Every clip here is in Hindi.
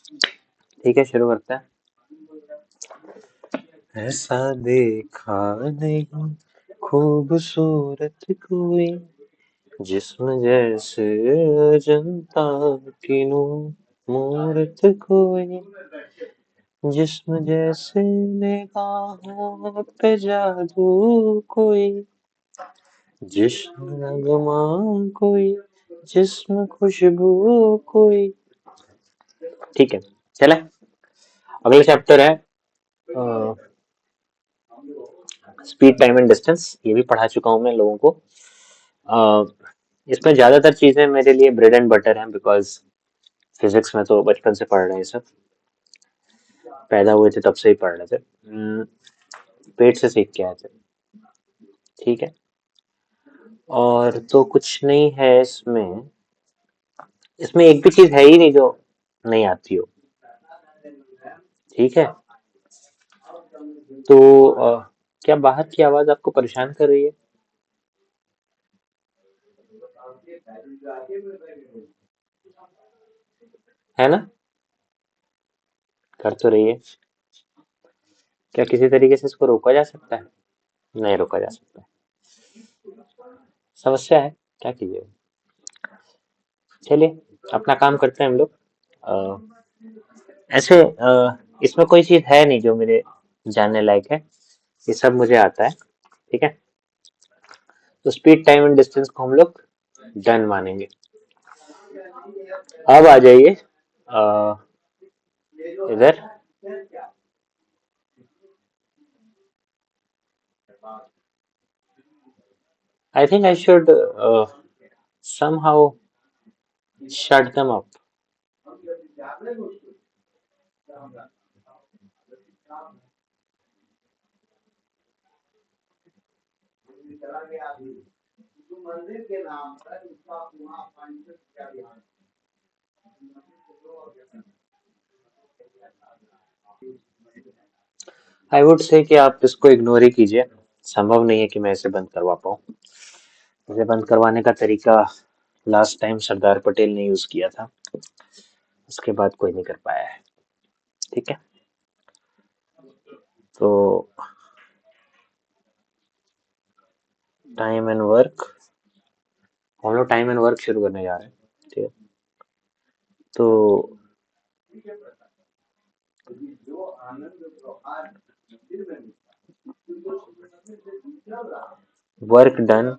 ठीक है, शुरू करते हैं। ऐसा देखा नहीं खूबसूरत कोई, जिस्म जैसे अजंता की मूरत कोई, जिस्म जैसे निगाहों पे जादू कोई, जिस्म नगमा कोई, जिस्म खुशबू कोई। ठीक है, चले। अगला चैप्टर है स्पीड टाइम एंड डिस्टेंस। ये भी पढ़ा चुका हूँ मैं लोगों को। इसमें ज्यादातर चीजें मेरे लिए ब्रेड एंड बटर हैं, बिकॉज फिजिक्स में तो बचपन से पढ़ रहे हैं सब, पैदा हुए थे तब से ही पढ़ रहे थे। पेट से सीख के आए थे। ठीक है, और तो कुछ नहीं है इसमें। इसमें एक भी चीज है ही नहीं जो नहीं आती हो। ठीक है, तो क्या बाहर की आवाज आपको परेशान कर रही है ना? कर तो रही है। क्या किसी तरीके से इसको रोका जा सकता है? नहीं रोका जा सकता। समस्या है, क्या कीजिए। चलिए, अपना काम करते हैं हम लोग। ऐसे इसमें कोई चीज है नहीं जो मेरे जानने लायक है। ये सब मुझे आता है। ठीक है, तो स्पीड टाइम एंड डिस्टेंस को हम लोग डन मानेंगे। अब आ जाइए इधर। I think I should somehow shut them up. I would say कि आप इसको इग्नोर ही कीजिए। संभव नहीं है कि मैं इसे बंद करवा पाऊँ। इसे बंद करवाने का तरीका लास्ट टाइम सरदार पटेल ने यूज किया था, उसके बाद कोई नहीं कर पाया है। ठीक है, तो टाइम एंड वर्क, हम लोग टाइम एंड वर्क शुरू करने जा रहे हैं। ठीक है, तो वर्क डन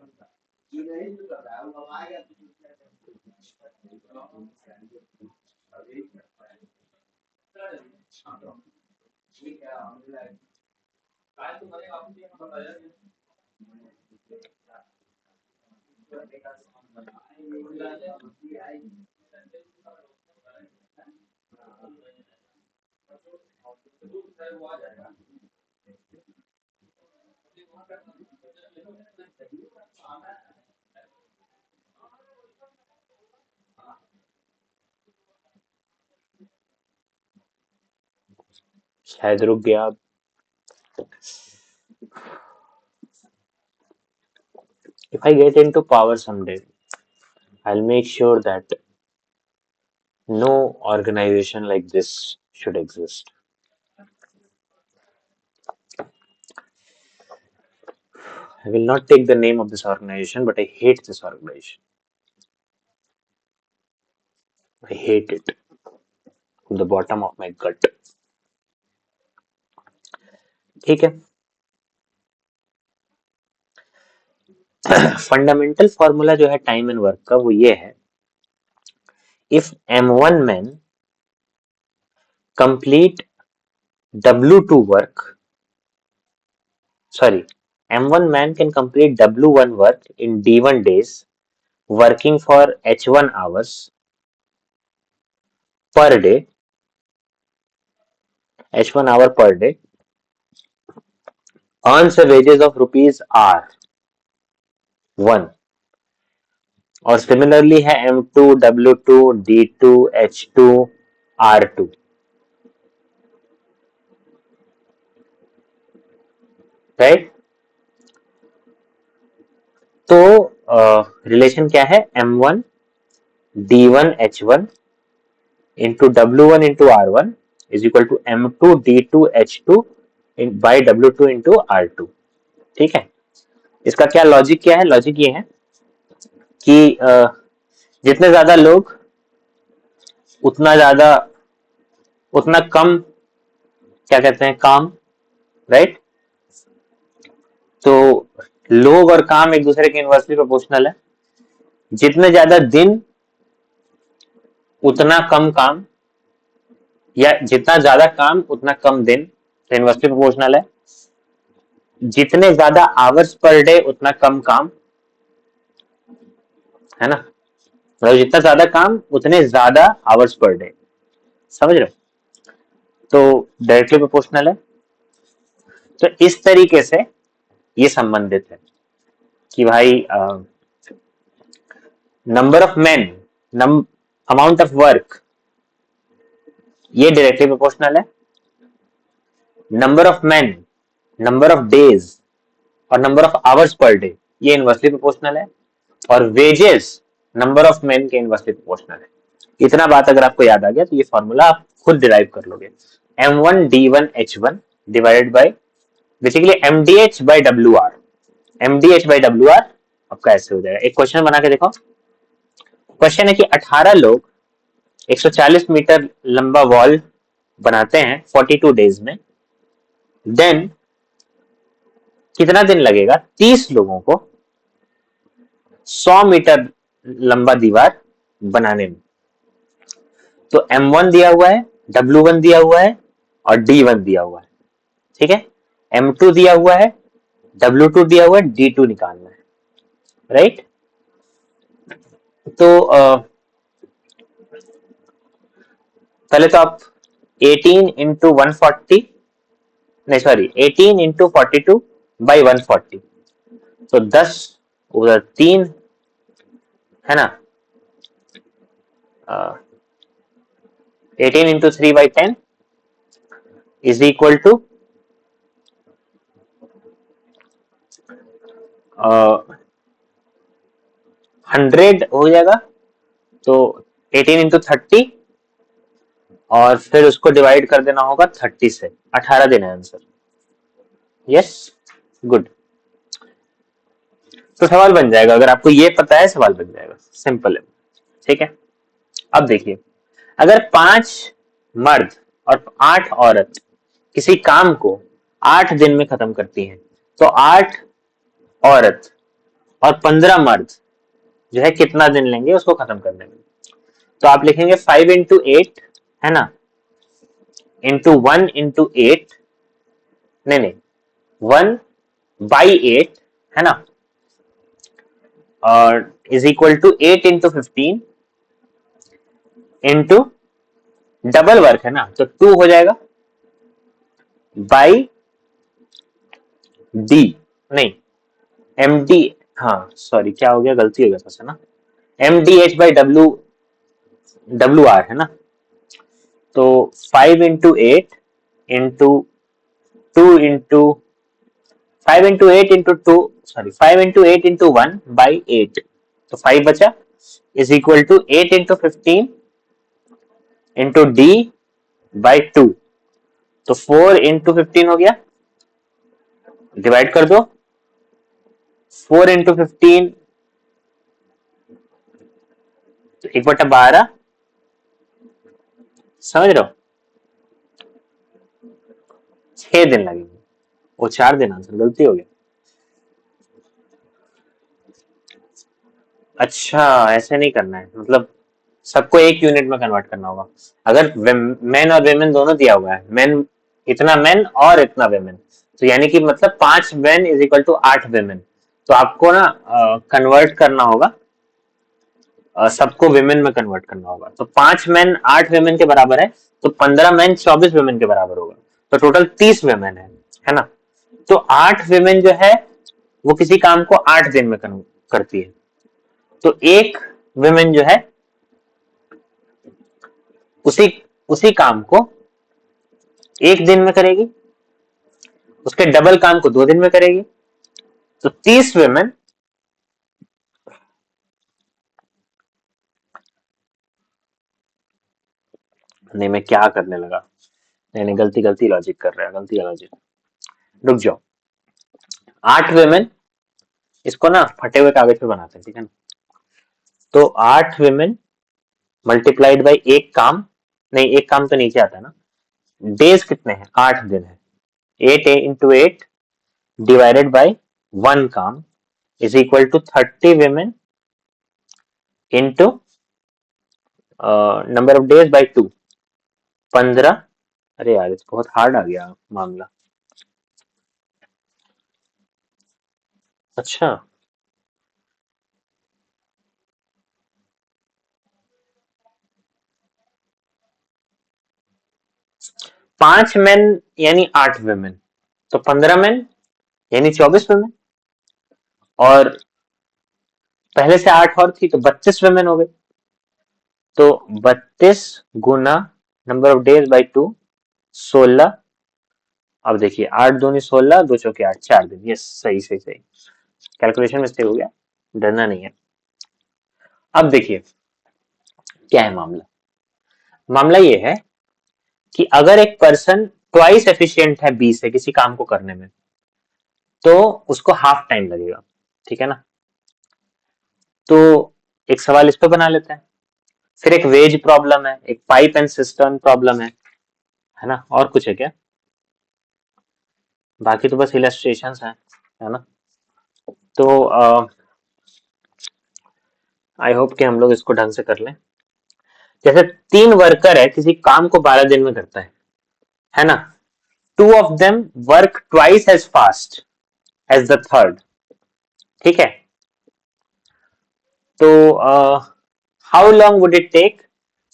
शायद रुक गया। If I get into power someday, I'll make sure that no organization like this should exist. I will not take the name of this organization, but I hate this organization. I hate it from the bottom of my gut. ठीक है, फंडामेंटल फॉर्मूला जो है टाइम एंड वर्क का वो ये है, if M1 men complete W2 work, sorry, M1 man can complete W1 work in D1 days, working for H1 hours per day, H1 hour per day, earns a wages of rupees R1, और सिमिलरली है M2 W2 D2 H2 R2। Right, तो रिलेशन क्या है? M1 D1 H1 into W1 into R1 is equal to M2 D2 H2 by W2 into R2। ठीक है, इसका क्या लॉजिक, क्या है लॉजिक, ये है कि जितने ज्यादा लोग उतना ज्यादा उतना कम क्या कहते हैं काम, राइट। तो लोग और काम एक दूसरे के इनवर्सली प्रोपोर्शनल है। जितने ज्यादा दिन उतना कम काम, या जितना ज्यादा काम उतना कम दिन, तो इनवर्सली प्रोपोर्शनल है। जितने ज्यादा आवर्स पर डे उतना कम काम, है ना, मतलब जितना ज्यादा काम उतने ज्यादा आवर्स पर डे, समझ रहे हो, तो डायरेक्टली प्रोपोर्शनल है। तो इस तरीके से ये संबंधित है कि भाई number of man, amount of work, ये डायरेक्टली प्रोपोर्शनल है। Number of man, number of days और number of hours per day, ये इनवर्सली प्रोपोर्शनल है। और वेजेस नंबर ऑफ मैन के इनवर्सली प्रोपोर्शनल है। इतना बात अगर आपको याद आ गया तो ये फॉर्मूला आप खुद डिराइव कर लोगे। M1 D1 H1 divided by basically MDH by WR। MDH by WR आपका ऐसे हो जाएगा। एक क्वेश्चन बना के देखो। क्वेश्चन है कि 18 लोग 140 मीटर लंबा वॉल बनाते हैं 42 डेज में, देन कितना दिन लगेगा 30 लोगों को 100 मीटर लंबा दीवार बनाने में। तो M1 दिया हुआ है, W1 दिया हुआ है और D1 दिया हुआ है, ठीक है। M2 दिया हुआ है, W2 दिया हुआ है, D2 निकालना है, राइट। तो पहले तो आप 18 इंटू 140, नहीं सॉरी 18 इंटू 42 बाई 140, तो 10 उधर 3, है ना, 18 into 3 by 10 is equal to 100 हो जाएगा। तो 18 इंटू 30 और फिर उसको डिवाइड कर देना होगा 30 से। 18 दिन है आंसर। Yes, good. तो सवाल बन जाएगा, अगर आपको ये पता है सवाल बन जाएगा, सिंपल है, ठीक है। अब देखिए, अगर 5 मर्द और 8 औरत किसी काम को 8 दिन में खत्म करती हैं, तो 8 औरत और 15 मर्द जो है कितना दिन लेंगे उसको खत्म करने में। तो आप लिखेंगे 5 इंटू 8, है ना, इंटू 1 इंटू 8, नहीं नहीं 1 बाई 8, है ना, और is equal to 8 into 15 into double work है ना, तो 2 हो जाएगा बाई डी, नहीं एम डी, हाँ सॉरी क्या हो गया, गलती हो गया था ना, M D H by W, W R है ना। तो 5 into 8 into 2 into 5 into 8 into 2, sorry 5 into 8 into 1 by 8, तो 5 बचा, is equal to 8 into 15 into D by 2, तो 4 इंटू 15 हो गया, डिवाइड कर दो 4 इंटू 15, 1/12, समझ रहे हो, 6 दिन लगेंगे। वो 4 दिन, आंसर गलती हो गया। अच्छा ऐसे नहीं करना है, मतलब सबको एक यूनिट में कन्वर्ट करना होगा। अगर मेन और वेमेन दोनों दिया हुआ है, मेन इतना मेन और इतना वेमेन, तो यानी कि मतलब 5 men is equal to 8 women, तो आपको ना कन्वर्ट करना होगा, सबको वेमेन में कन्वर्ट करना होगा। तो 5 मेन 8 वेमेन के बराबर है, तो 15 मेन 24 वेमेन के बराबर होगा, तो टोटल 30 वेमेन है ना। तो 8 वेमेन जो है वो किसी काम को 8 दिन में करती है, तो एक वेमेन जो है उसी उसी काम को 1 दिन में करेगी, उसके डबल काम को 2 दिन में करेगी, तो 30 वेमेन नहीं, मैं क्या करने लगा? नहीं नहीं, गलती गलती लॉजिक कर रहा है, गलती लॉजिक। रुक जाओ। 8 विमेन, इसको ना फटे हुए कागज पे बनाते हैं, ठीक है ना? तो 8 विमेन मल्टीप्लाइड बाई एक काम, नहीं एक काम तो नीचे आता है ना। डेज कितने हैं? 8 दिन है। 8 इंटू 8 डिवाइडेड बाई 1 काम is equal to 30 women into number of days by 2, 15। अरे यार, ये बहुत हार्ड आ गया मामला। अच्छा, 5 मेन यानी 8 विमेन, तो 15 मेन यानी 24 विमेन, और पहले से 8 और थी तो 32 विमेन हो गई। तो 32 गुना नंबर ऑफ डेज बाई 2, 16। अब देखिए, 8 दूनी 16, 2 चौके 8, 4 दिन। यस, सही सही सही, कैलकुलेशन मिस्टेक हो गया, डरना नहीं है। अब देखिए क्या है मामला। मामला ये है कि अगर एक पर्सन ट्वाइस एफिशिएंट है बी से किसी काम को करने में, तो उसको हाफ टाइम लगेगा, ठीक है ना? तो एक सवाल इस पे बना लेते हैं। फिर एक वेज प्रॉब्लम है, एक पाइप एंड सिस्टर्न प्रॉब्लम है ना? और कुछ है क्या? बाकी तो बस इलस्ट्रेशंस हैं, है ना? तो आई होप कि हम लोग इसको ढंग से कर लें। जैसे 3 वर्कर है, किसी काम को 12 दिन में करता है ना? 2 of them work twice as fast as the third, ठीक है? तो how long would it take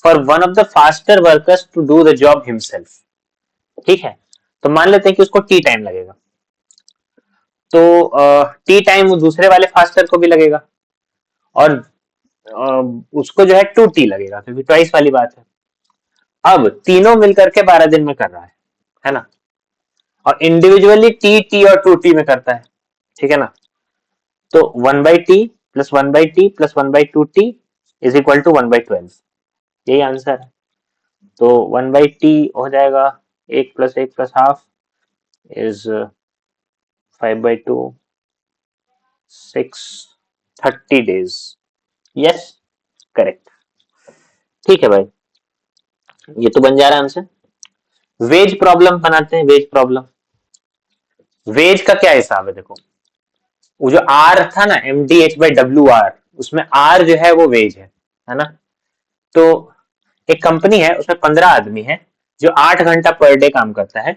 for one of the faster workers to do the job himself? ठीक है, तो मान लेते हैं कि उसको टी टाइम लगेगा। तो टी टाइम दूसरे वाले फास्टर को भी लगेगा, और उसको जो है 2 टी लगेगा, क्योंकि ट्वाइस वाली बात है। अब तीनों मिलकर के 12 दिन में कर रहा है ना? और इंडिविजुअली टी टी और 2 टी में करता है, ठीक है ना? तो 1/t+1/t+1/2t इज इक्वल टू 1/12, यही आंसर है। तो 1/t हो जाएगा 1+1+1/2 इज 5/2, 6, 30 days। Yes, correct. ठीक है भाई, ये तो बन जा रहा है आंसर। वेज प्रॉब्लम बनाते हैं, वेज प्रॉब्लम। वेज का क्या हिसाब है? देखो, वो जो आर था ना, MDH/WR, उसमें आर जो है वो वेज है ना? तो एक कंपनी है, उसमें 15 आदमी है जो 8 घंटा पर डे काम करता है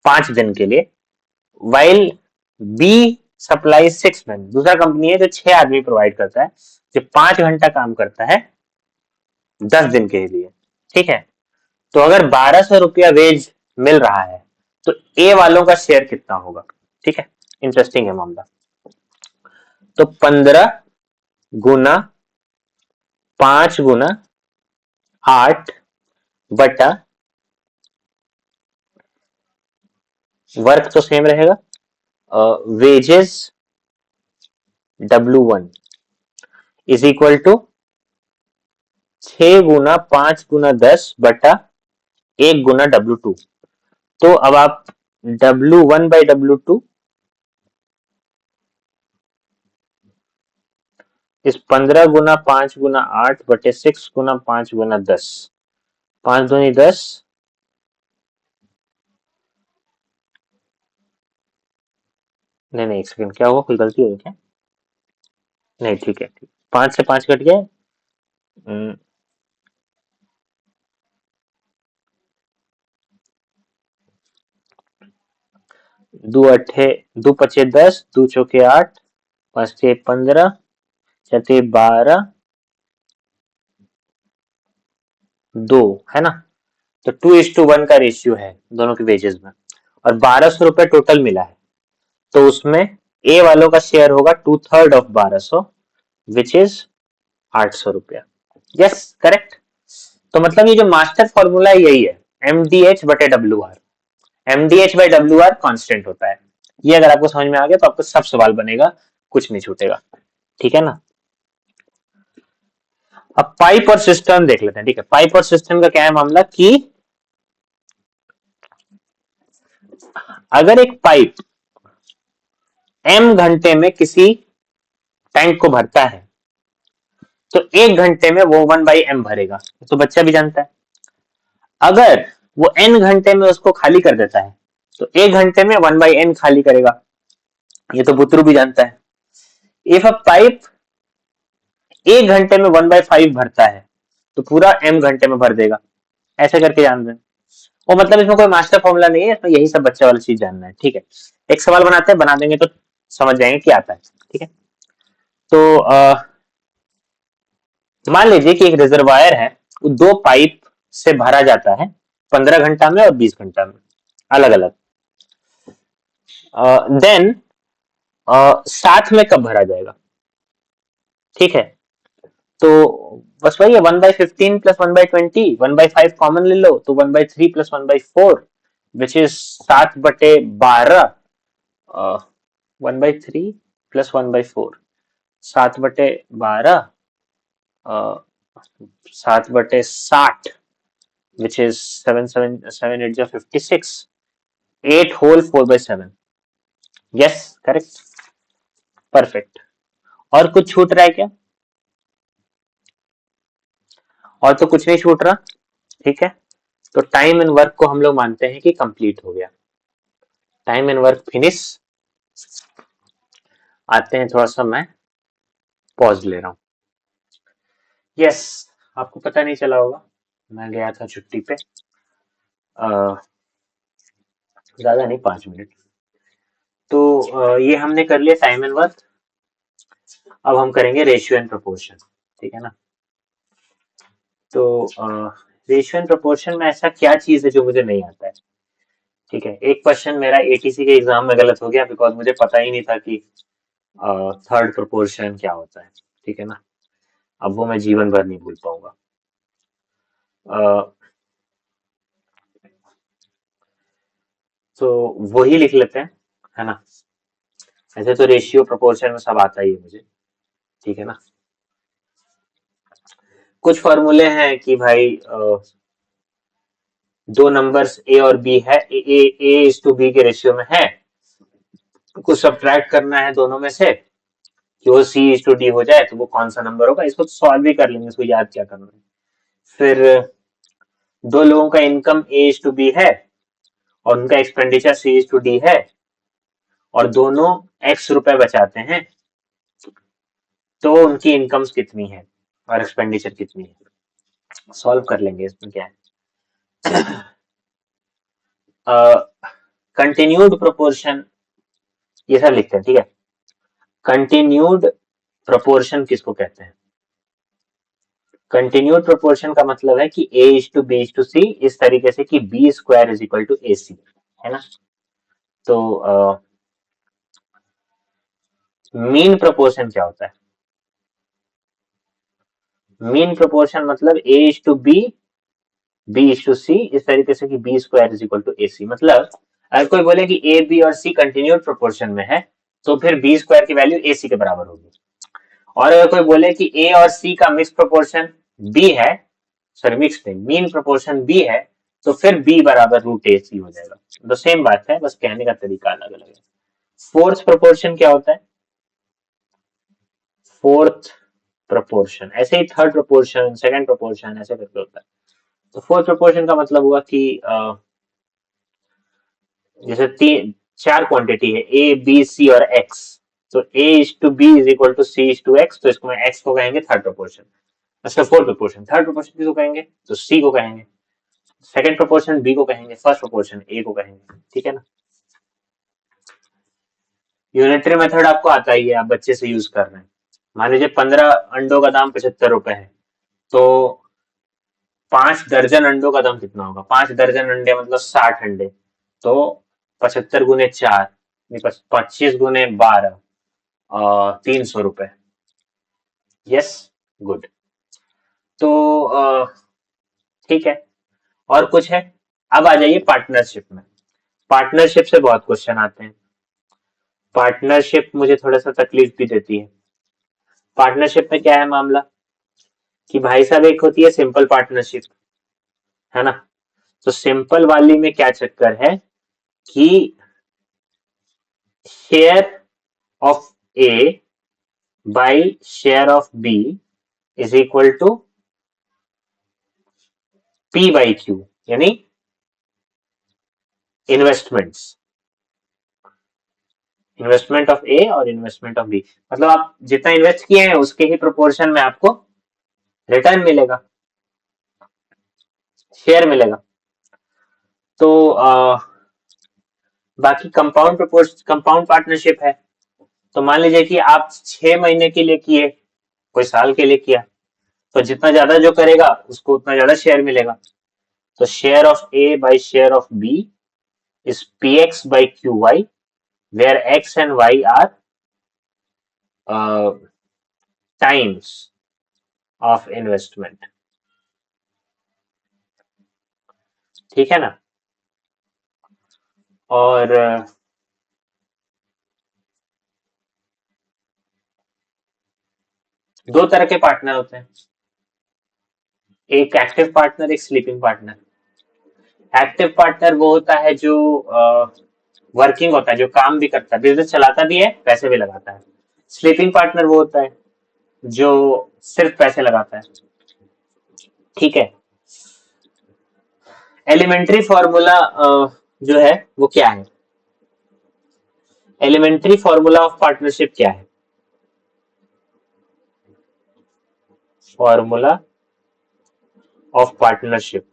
5 दिन के लिए, वाइल बी सप्लाई 6 मैन। दूसरा कंपनी है जो 6 आदमी प्रोवाइड करता है, जो 5 घंटा काम करता है 10 दिन के लिए, ठीक है? तो अगर 1200 रुपया वेज मिल रहा है, तो ए वालों का शेयर कितना होगा? ठीक है, इंटरेस्टिंग है मामला। तो 15 गुना 5 गुना 8 बटा, वर्क तो सेम रहेगा, wages W1 is equal to 6 गुना 5 गुना 10 बटा 1 गुना W2। तो अब आप W1/W2 इस 15 गुना 5 गुना 8 बटे 6 गुना 5 गुना 10, 5 दूनी 10, नहीं नहीं, एक सेकंड, क्या हुआ? कोई गलती हुई क्या? नहीं, ठीक है, ठीक, 5 से 5 कट गए। 2 अट्ठे, 2 पचे 10, 2 चौके 8, 5 तिये 15, 6 तिये 12, 2, है ना? तो 2:1 का रेशियो है दोनों के वेजेस में, और 1200 रुपए टोटल मिला है। तो उसमें ए वालों का शेयर होगा 2/3 ऑफ 1200, विच इज 800 रुपया। Yes, correct. तो मतलब ये जो मास्टर फॉर्मूला है यही है, MDH/WR। MDH/WR कांस्टेंट होता है। ये अगर आपको समझ में आ गया तो आपको सब सवाल बनेगा, कुछ नहीं छूटेगा, ठीक है ना? अब पाइप और सिस्टम देख लेते हैं, ठीक है। पाइप और सिस्टम का क्या है मामला कि अगर एक पाइप m घंटे में किसी टैंक को भरता है तो 1 घंटे में वो 1/m भरेगा, तो बच्चा भी जानता है। अगर वो n घंटे में उसको खाली कर देता है तो 1 घंटे में 1/n खाली करेगा, ये तो बुतरू भी जानता है। इफ अ पाइप 1 घंटे में 1/5 भरता है तो पूरा m घंटे में भर देगा, ऐसे करके जान रहे हैं। वो मतलब इसमें कोई मास्टर फॉर्मूला नहीं है, इसमें यही सब बच्चे वाली चीज जानना है, ठीक है। एक सवाल बनाते हैं, बना देंगे तो समझ जाएंगे क्या आता है, ठीक है। तो मान लीजिए कि एक रिजर्वायर है, वो 2 पाइप से भरा जाता है 15 घंटा में और 20 घंटा में, अलग अलग। देन साथ में कब भरा जाएगा, ठीक है। तो बस वही है, 1/15 प्लस 1/20, 1/5 कॉमन ले लो तो 1/3 plus 1/4 which is 7/12। 1/3 plus 1/4 7/12, 7/60 which is 7 8 56, 8 whole 4/7। Yes, correct, perfect. और कुछ छूट रहा है क्या? और तो कुछ नहीं छूट रहा, ठीक है। तो टाइम एंड वर्क को हम लोग मानते हैं कि कंप्लीट हो गया, टाइम एंड वर्क फिनिश। आते हैं, थोड़ा सा मैं पॉज ले रहा हूँ। यस, आपको पता नहीं चला होगा, मैं गया था छुट्टी पे, ज्यादा नहीं, 5 मिनट। तो ये हमने कर लिया टाइम एंड वर्क। अब हम करेंगे रेशियो एंड प्रोपोर्शन, ठीक है ना। तो रेशियो एंड प्रोपोर्शन में ऐसा क्या चीज है जो मुझे नहीं आता है, ठीक है। एक क्वेश्चन मेरा एटीसी के एग्जाम में गलत हो गया बिकॉज मुझे पता ही नहीं था कि थर्ड प्रोपोर्शन क्या होता है, ठीक है ना। अब वो मैं जीवन भर नहीं भूल पाऊंगा। तो वही लिख लेते हैं, है ना। ऐसे तो रेशियो प्रोपोर्शन में सब आता ही है मुझे, ठीक है ना। कुछ फॉर्मूले हैं कि भाई दो नंबर्स ए और बी है, ए इज टू बी के रेशियो में है, कुछ सब्ट्रैक्ट करना है दोनों में से कि वो सी इज टू डी हो जाए, तो वो कौन सा नंबर होगा, इसको सॉल्व भी कर लेंगे, इसको याद क्या करना है। फिर दो लोगों का income A is to B है और उनका expenditure C is to D है और दोनों एक्स रुपए बचाते हैं, तो उनकी इनकम्स कितनी है और एक्सपेंडिचर कितनी है, सॉल्व कर लेंगे, इसमें क्या है। कंटिन्यूड प्रोपोर्शन, ये सब लिखते हैं, ठीक है। कंटिन्यूड प्रोपोर्शन किसको कहते हैं? कंटिन्यूड प्रोपोर्शन का मतलब है कि a is to B is to C, इस तरीके से कि B square is equal to A C, है ना। तो मीन प्रोपोर्शन क्या होता है? मीन प्रोपोर्शन मतलब a is to B is to C, इस तरीके से कि B square is equal to A C. मतलब अगर कोई बोले कि ए बी और सी कंटिन्यूड प्रोपोर्शन में है तो फिर बी स्क्वायर की वैल्यू ए सी के बराबर होगी। और अगर कोई बोले कि ए और सी का मिक्स प्रोपोर्शन बी है, सॉरी मिक्स नहीं, मीन प्रोपोर्शन बी है, तो फिर बी बराबर रूट ए सी हो जाएगा। तो सेम बात है, बस कहने का तरीका अलग अलग है। फोर्थ प्रोपोर्शन क्या होता है? फोर्थ प्रोपोर्शन ऐसे ही थर्ड प्रोपोर्शन, सेकंड प्रोपोर्शन, ऐसे करके होता है। तो फोर्थ प्रोपोर्शन का मतलब हुआ कि जैसे तीन चार क्वांटिटी है ए बी सी और एक्स, तो A is to B is equal to C is to X, तो इसको मैं एक्स को कहेंगे थर्ड प्रोपोर्शन। अच्छा, फोर्थ प्रोपोर्शन, थर्ड प्रोपोर्शन किसको कहेंगे? तो सी को कहेंगे। सेकंड प्रोपोर्शन बी को कहेंगे, फर्स्ट प्रोपोर्शन ए को कहेंगे, ठीक है ना। यूनिटरी मेथड आपको आता ही है, आप बच्चे से यूज कर रहे हैं। मान लीजिए 15 अंडों का दाम 75 रुपए है, तो 5 दर्जन अंडों का दाम कितना होगा? 5 दर्जन अंडे मतलब 60 अंडे, तो 75 गुने 4, 25 गुने 12, 300 रुपए। Yes, good. तो ठीक है, और कुछ है? अब आ जाइए पार्टनरशिप में। पार्टनरशिप से बहुत क्वेश्चन आते हैं। पार्टनरशिप मुझे थोड़ा सा तकलीफ भी देती है। पार्टनरशिप में क्या है मामला कि भाई साहब एक होती है सिंपल पार्टनरशिप, है ना। तो सिंपल वाली में क्या चक्कर है कि share of A by share of B is equal to P by Q, यानी इन्वेस्टमेंट्स, इन्वेस्टमेंट ऑफ ए और इन्वेस्टमेंट ऑफ बी, मतलब आप जितना इन्वेस्ट किए हैं उसके ही प्रोपोर्शन में आपको रिटर्न मिलेगा, शेयर मिलेगा। तो बाकी कंपाउंड पार्टनरशिप है। तो मान लीजिए कि आप 6 महीने के लिए किए, कोई साल के लिए किया, तो जितना ज्यादा जो करेगा उसको उतना ज्यादा शेयर मिलेगा। तो share of A by share of B is px by qy, where x and y are uh, times of investment। ठीक है ना। और दो तरह के पार्टनर होते हैं, एक एक्टिव पार्टनर, एक स्लीपिंग पार्टनर। एक्टिव पार्टनर वो होता है जो वर्किंग होता है, जो काम भी करता है, बिजनेस चलाता भी है, पैसे भी लगाता है। स्लीपिंग पार्टनर वो होता है जो सिर्फ पैसे लगाता है। ठीक है। एलिमेंट्री फॉर्मूला जो है वो क्या है, एलिमेंट्री फॉर्मूला ऑफ पार्टनरशिप क्या है, फॉर्मूला ऑफ पार्टनरशिप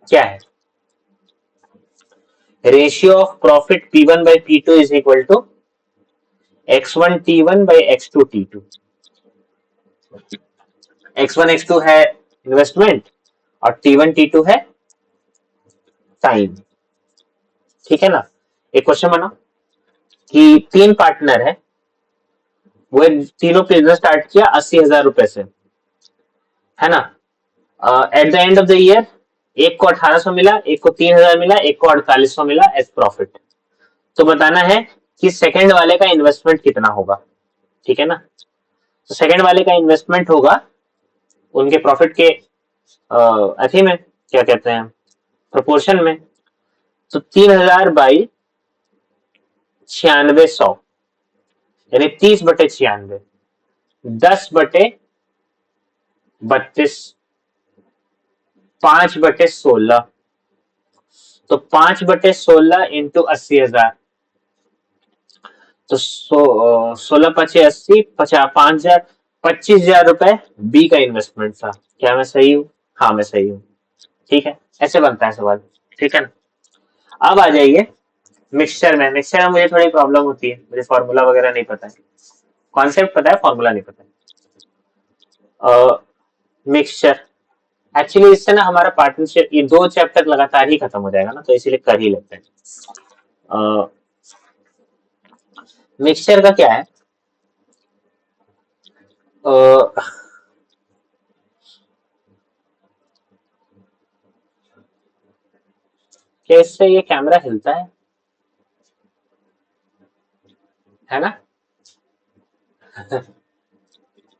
क्या है, ratio of profit P1 by P2 is equal to X1 T1 by X2 T2। X1 X2 है इन्वेस्टमेंट और T1 T2 है टाइम। ठीक है ना। एक क्वेश्चन बना कि तीन पार्टनर है, वो तीनों बिजनेस स्टार्ट किया 80,000 रुपए से, है ना। At the end of the year एक को 1800 मिला, एक को 3000 मिला, एक को 4800 मिला एज प्रॉफिट। तो बताना है कि सेकंड वाले का इन्वेस्टमेंट कितना होगा। ठीक है ना। तो सेकंड वाले का इन्वेस्टमेंट होगा उनके प्रॉफिट के अथी में, क्या कहते हैं, प्रोपोर्शन में। तो 3000 बाई 9600, यानी 30/96, 10/32, 5/16। तो 5/16 इंटू 80,000, तो 16 × 5 = 80, 5,000, 25,000 रुपए बी का इन्वेस्टमेंट था। क्या मैं सही हूँ? हाँ मैं सही हूँ। ठीक है, ऐसे बनता है सवाल। ठीक है ना। अब आ जाइए मिक्सचर में। मिक्सचर में मुझे थोड़ी प्रॉब्लम होती है, मुझे फॉर्मूला वगैरह नहीं पता है, कॉन्सेप्ट पता है, फॉर्मूला नहीं पता है। मिक्सचर एक्चुअली इससे ना हमारा पार्टनरशिप ये 2 चैप्टर लगातार ही खत्म हो जाएगा ना, तो इसीलिए कर ही लेते हैं। मिक्सचर का क्या है, क्या इससे ये कैमरा हिलता है ना।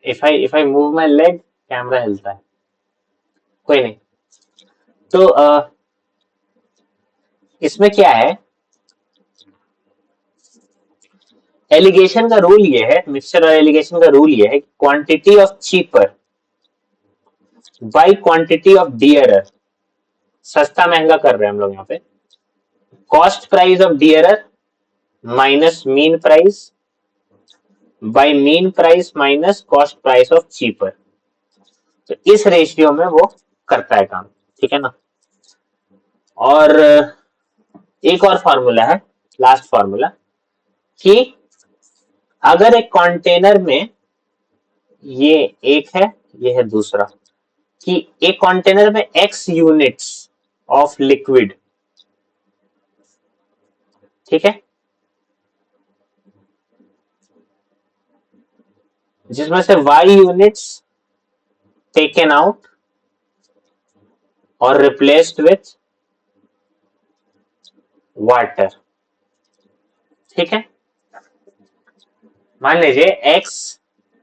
If I move my leg camera हिलता है, कोई नहीं। तो इसमें क्या है, एलिगेशन का रूल ये है, मिक्सचर और एलिगेशन का रूल ये है, quantity of cheaper by quantity of dearer. सस्ता महंगा कर रहे हैं हम लोग यहाँ पे। Cost price of dearer minus mean price by mean price minus cost price of cheaper. तो इस रेशियो में वो करता है काम। ठीक है ना। और एक और फॉर्मूला है, लास्ट फॉर्मूला, कि अगर एक कंटेनर में, ये एक है ये है दूसरा, कि एक कंटेनर में x यूनिट्स ऑफ लिक्विड, ठीक है, जिसमें से y यूनिट्स टेकन आउट और रिप्लेस्ड विथ वाटर। ठीक है। मान लीजिए x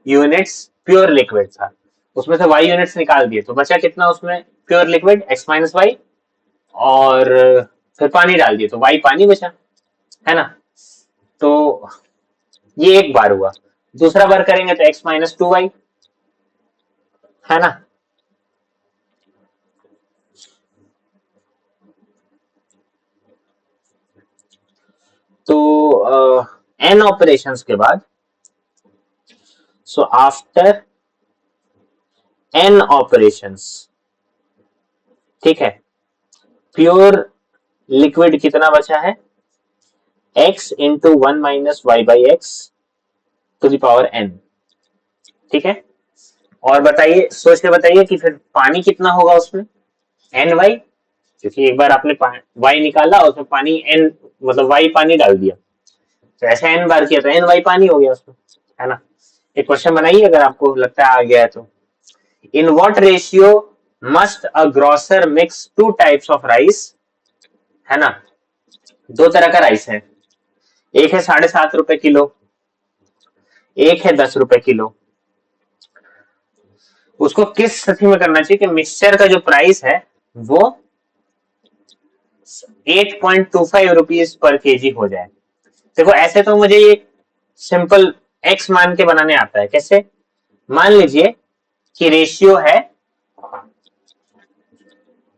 यूनिट्स प्योर लिक्विड था, उसमें से y यूनिट्स निकाल दिए, तो बचा कितना उसमें pure liquid x minus Y, और फिर पानी डाल दिए तो y पानी बचा, है ना। तो ये एक बार हुआ, दूसरा बार करेंगे तो x माइनस टू वाई, है ना। तो n ऑपरेशंस के बाद, सो आफ्टर n ऑपरेशंस, ठीक है, प्योर लिक्विड कितना बचा है, x into one minus Y by X to the power n, ठीक है। और बताइए, सोच के बताइए कि फिर पानी कितना होगा उसमें, एन वाई, क्योंकि एक बार आपने वाई निकाला और उसमें पानी एन, मतलब वाई पानी डाल दिया, तो ऐसे एन बार किया तो एन वाई पानी हो गया उसमें, है ना। एक क्वेश्चन बनाइए अगर आपको लगता है आ गया है तो। In what ratio must a grocer mix two types of rice, है ना। दो तरह का राइस है, एक है 7.5 रुपए किलो, एक है 10 रुपए किलो। उसको किस स्थिति में करना चाहिए कि मिक्सचर का जो प्राइस है वो 8.25 रुपीज पर केजी हो जाए। देखो ऐसे तो मुझे ये सिंपल एक्स मान के बनाने आता है, कैसे, मान लीजिए कि रेशियो है,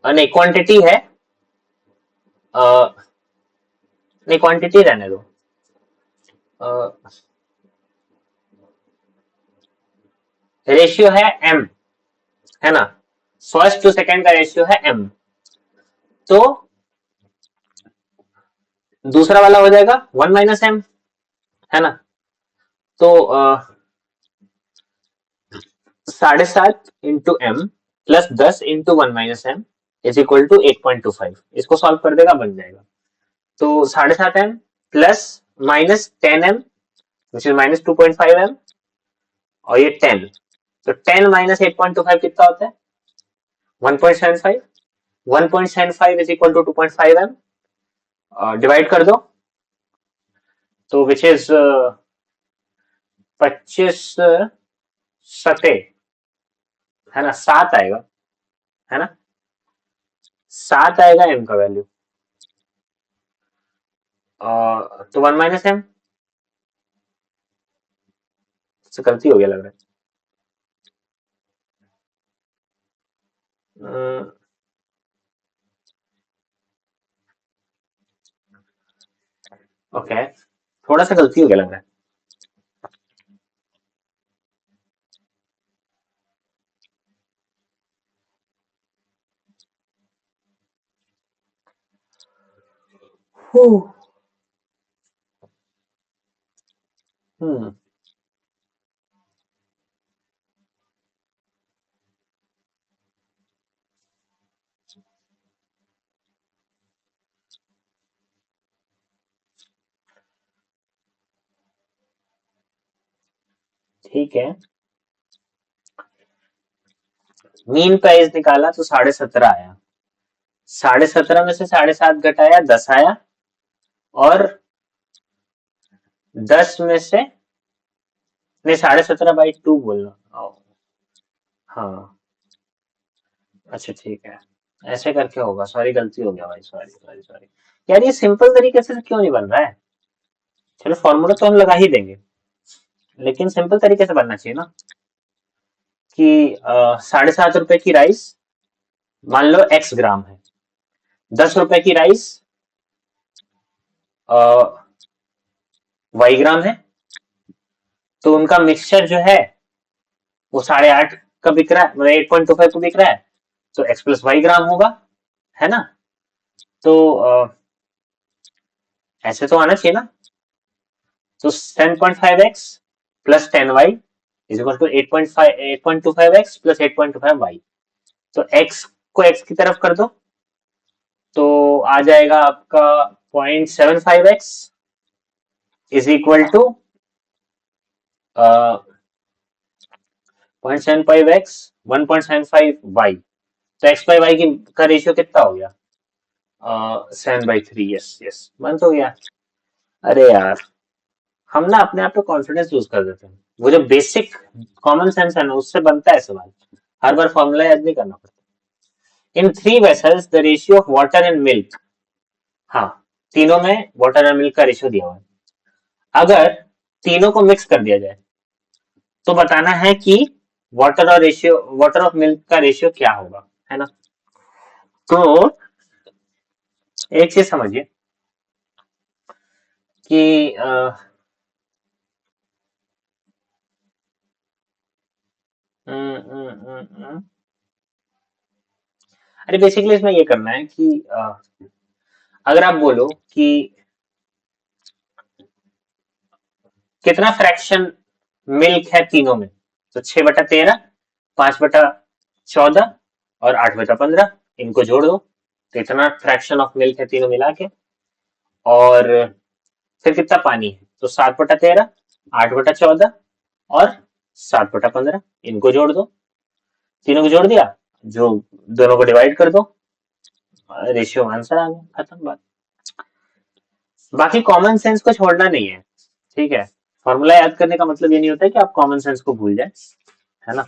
नहीं क्वांटिटी है, नहीं क्वांटिटी रहने दो, रेशियो है एम, है ना, फर्स्ट टू सेकंड का रेशियो है एम, तो दूसरा वाला हो जाएगा 1 - m, है ना। तो 7.5 into m plus 10 into 1 - m is equal to 8.25, इसको सॉल्व कर देगा, बन जाएगा। तो 7.5m plus minus 10m which is -2.5m, और ये 10, तो 10 माइनस 8.25 कितना होता है, 1.75, 1.75 is equal to 2.5m, divide कर दो, तो विच इज 25 सते, है ना, 7 आएगा, है ना, 7 आएगा m का वैल्यू, तो 1 - m से गलती हो गया लग रहा है, ओके, थोड़ा सा गलती हो गया लग रहा है। हम्म, ठीक है, मीन प्राइस निकाला तो 17.5 आया, 17.5 में से 7.5 घटाया 10 आया, और 10 में से, नहीं 17.5/2 बोलना, हाँ, अच्छा ठीक है, ऐसे करके होगा, सॉरी गलती हो गया भाई, सॉरी सॉरी सॉरी। यार ये सिंपल तरीके से क्यों नहीं बन रहा है, चलो फॉर्मूला तो हम लगा ही देंगे, लेकिन सिंपल तरीके से बनना चाहिए ना, कि 7.5 रुपए की राइस, मान लो x ग्राम है, 10 रुपए की राइस y ग्राम है, तो उनका मिक्सचर जो है वो 8.5 का बिक रहा है, मतलब 8.25 को बिक रहा है, तो x प्लस वाई ग्राम होगा, है ना। तो ऐसे तो आना चाहिए ना, तो 10.5x plus 10y is equal to 8.25x plus 8.25y, तो x को x की तरफ कर दो, तो आ जाएगा आपका 0.75x is equal to 0.75x 1.75y, तो x बाई वाई की का रेशियो कितना हो गया, 7/3, यस यस बन तो गया। अरे यार, हम ना अपने आप पे कॉन्फिडेंस लूज कर देते हैं। वो जो बेसिक कॉमन सेंस है ना, उससे बनता है सवाल। हर बार फॉर्मूला याद नहीं करना पड़ता। In three vessels the ratio of water and milk. हाँ, तीनों में वाटर एंड मिल्क का रेशियो दिया हुआ है। अगर तीनों को मिक्स कर दिया जाए तो बताना है कि वाटर ऑफ मिल्क का रेशियो क्या होगा, है ना। तो एक चीज समझिए कि अरे बेसिकली इसमें ये करना है कि अगर आप बोलो कि कितना फ्रैक्शन मिल्क है तीनों में, तो 6/13, 5/14 और 8/15, इनको जोड़ दो तो इतना फ्रैक्शन ऑफ मिल्क है तीनों मिला के। और फिर कितना पानी है, तो 7/13, 8/14 और 7/15, इनको जोड़ दो। तीनों को जोड़ दिया, जो दोनों को डिवाइड कर दो, रेशियो आंसर आ गया, खत्म बात। बाकी कॉमन सेंस को छोड़ना नहीं है, ठीक है। फॉर्मूला याद करने का मतलब ये नहीं होता है कि आप कॉमन सेंस को भूल जाए, है ना।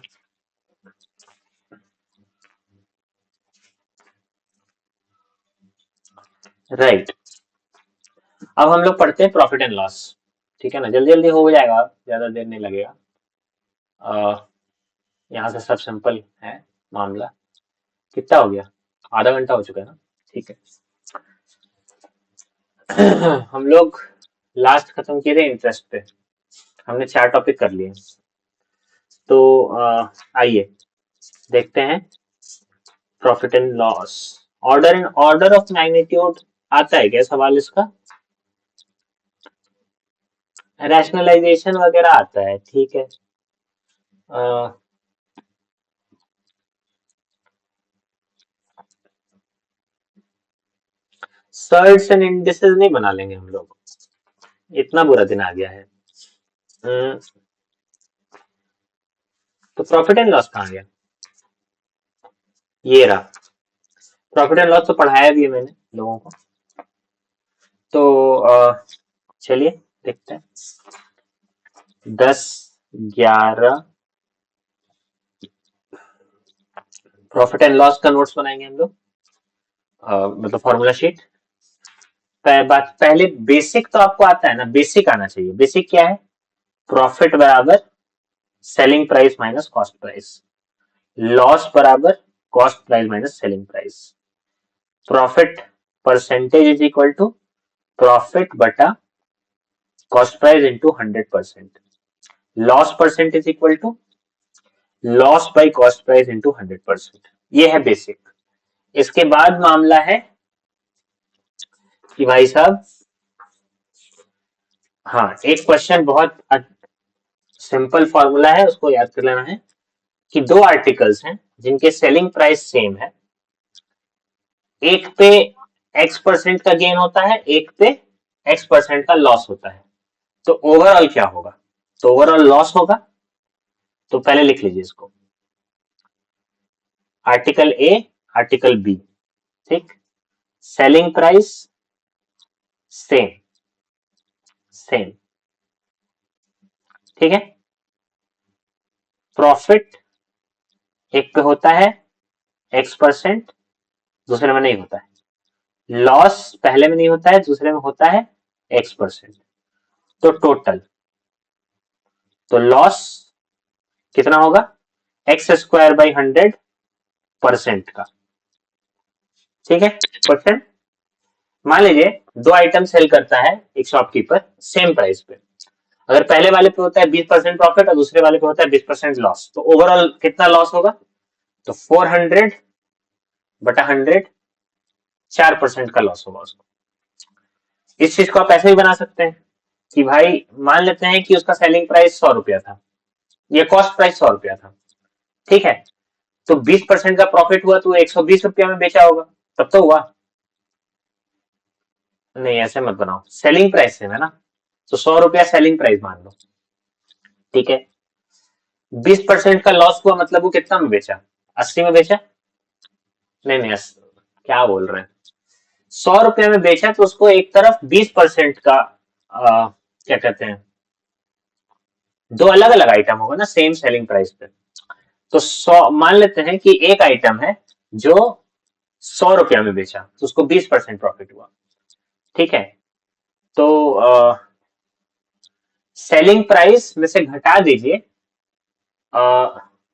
राइट। अब हम लोग पढ़ते हैं प्रॉफिट एंड लॉस। ठीक है ना, जल्दी जल्दी हो जाएगा, ज्यादा देर नहीं लगेगा। यहाँ से सब सिंपल है मामला। कितना हो गया, आधा घंटा हो चुका है ना। ठीक है। हम लोग लास्ट खत्म किए थे इंटरेस्ट पे। हमने 4 टॉपिक कर लिए। तो आइए देखते हैं profit and loss. Order of magnitude आता है क्या सवाल इसका। रैशनलाइजेशन वगैरह आता है, ठीक है। सर्ट्स एंड इंडिसेस नहीं बना लेंगे हम लोग, इतना बुरा दिन आ गया है। हम्म, तो प्रॉफिट एंड लॉस कहाँ गया, ये रहा। प्रॉफिट एंड लॉस तो पढ़ाया भी है मैंने लोगों को। तो चलिए देखते हैं। 10, 11 प्रॉफिट एंड लॉस का नोट्स बनाएंगे हम लोग, मतलब फॉर्मूला शीट। पहले बेसिक तो आपको आता है ना, बेसिक आना चाहिए। बेसिक क्या है, प्रॉफिट बराबर selling price minus cost price, loss बराबर cost price minus selling price, profit percentage is equal to profit बटा cost price into 100%, loss percent is equal to loss by cost price into 100%। ये है बेसिक। इसके बाद मामला है कि भाई साहब, हाँ, एक क्वेश्चन बहुत सिंपल फॉर्मूला है, उसको याद कर लेना है कि दो आर्टिकल्स हैं जिनके सेलिंग प्राइस सेम है, एक पे X% का गेन होता है, एक पे X% का लॉस होता है। तो ओवरऑल क्या होगा, तो ओवरऑल लॉस होगा। तो पहले लिख लीजिए इसको, आर्टिकल ए, आर्टिकल बी, ठीक। सेलिंग प्राइस सेम, सेम, ठीक है। प्रॉफिट एक पे होता है X%, दूसरे में नहीं होता है। लॉस पहले में नहीं होता है, दूसरे में होता है X%। तो टोटल, तो लॉस कितना होगा, X² /100% का, ठीक है। क्वेश्चन, मान लीजिए दो आइटम सेल करता है एक शॉपकीपर सेम प्राइस पे। अगर पहले वाले पे होता है 20% प्रॉफिट और दूसरे वाले पे होता है 20% लॉस, तो ओवरऑल कितना लॉस होगा, तो 400/100, 4% का लॉस होगा उसको। इस चीज को आप ऐसे ही बना सकते हैं कि भाई मान लेते हैं कि उसका सेलिंग प्राइस 100 रुपया था, ये कॉस्ट प्राइस 100 रुपया था, ठीक है। तो 20% का प्रॉफिट हुआ तो 120 रुपया में बेचा होगा, तब तो हुआ। नहीं ऐसे मत बनाओ, सेलिंग प्राइस से है ना, तो 100 रुपया सेलिंग प्राइस मान लो, ठीक है। 20% का लॉस हुआ मतलब वो कितना में बेचा, 80 में बेचा। नहीं नहीं क्या बोल रहे हैं, 100 रुपया में बेचा तो उसको एक तरफ 20% का क्या कहते हैं, दो अलग अलग आइटम होगा ना सेम सेलिंग प्राइस पे। तो 100 मान लेते हैं कि एक आइटम है जो 100 रुपया में बेचा तो उसको 20% प्रॉफिट हुआ। ठीक है, तो सेलिंग प्राइस में से घटा दीजिए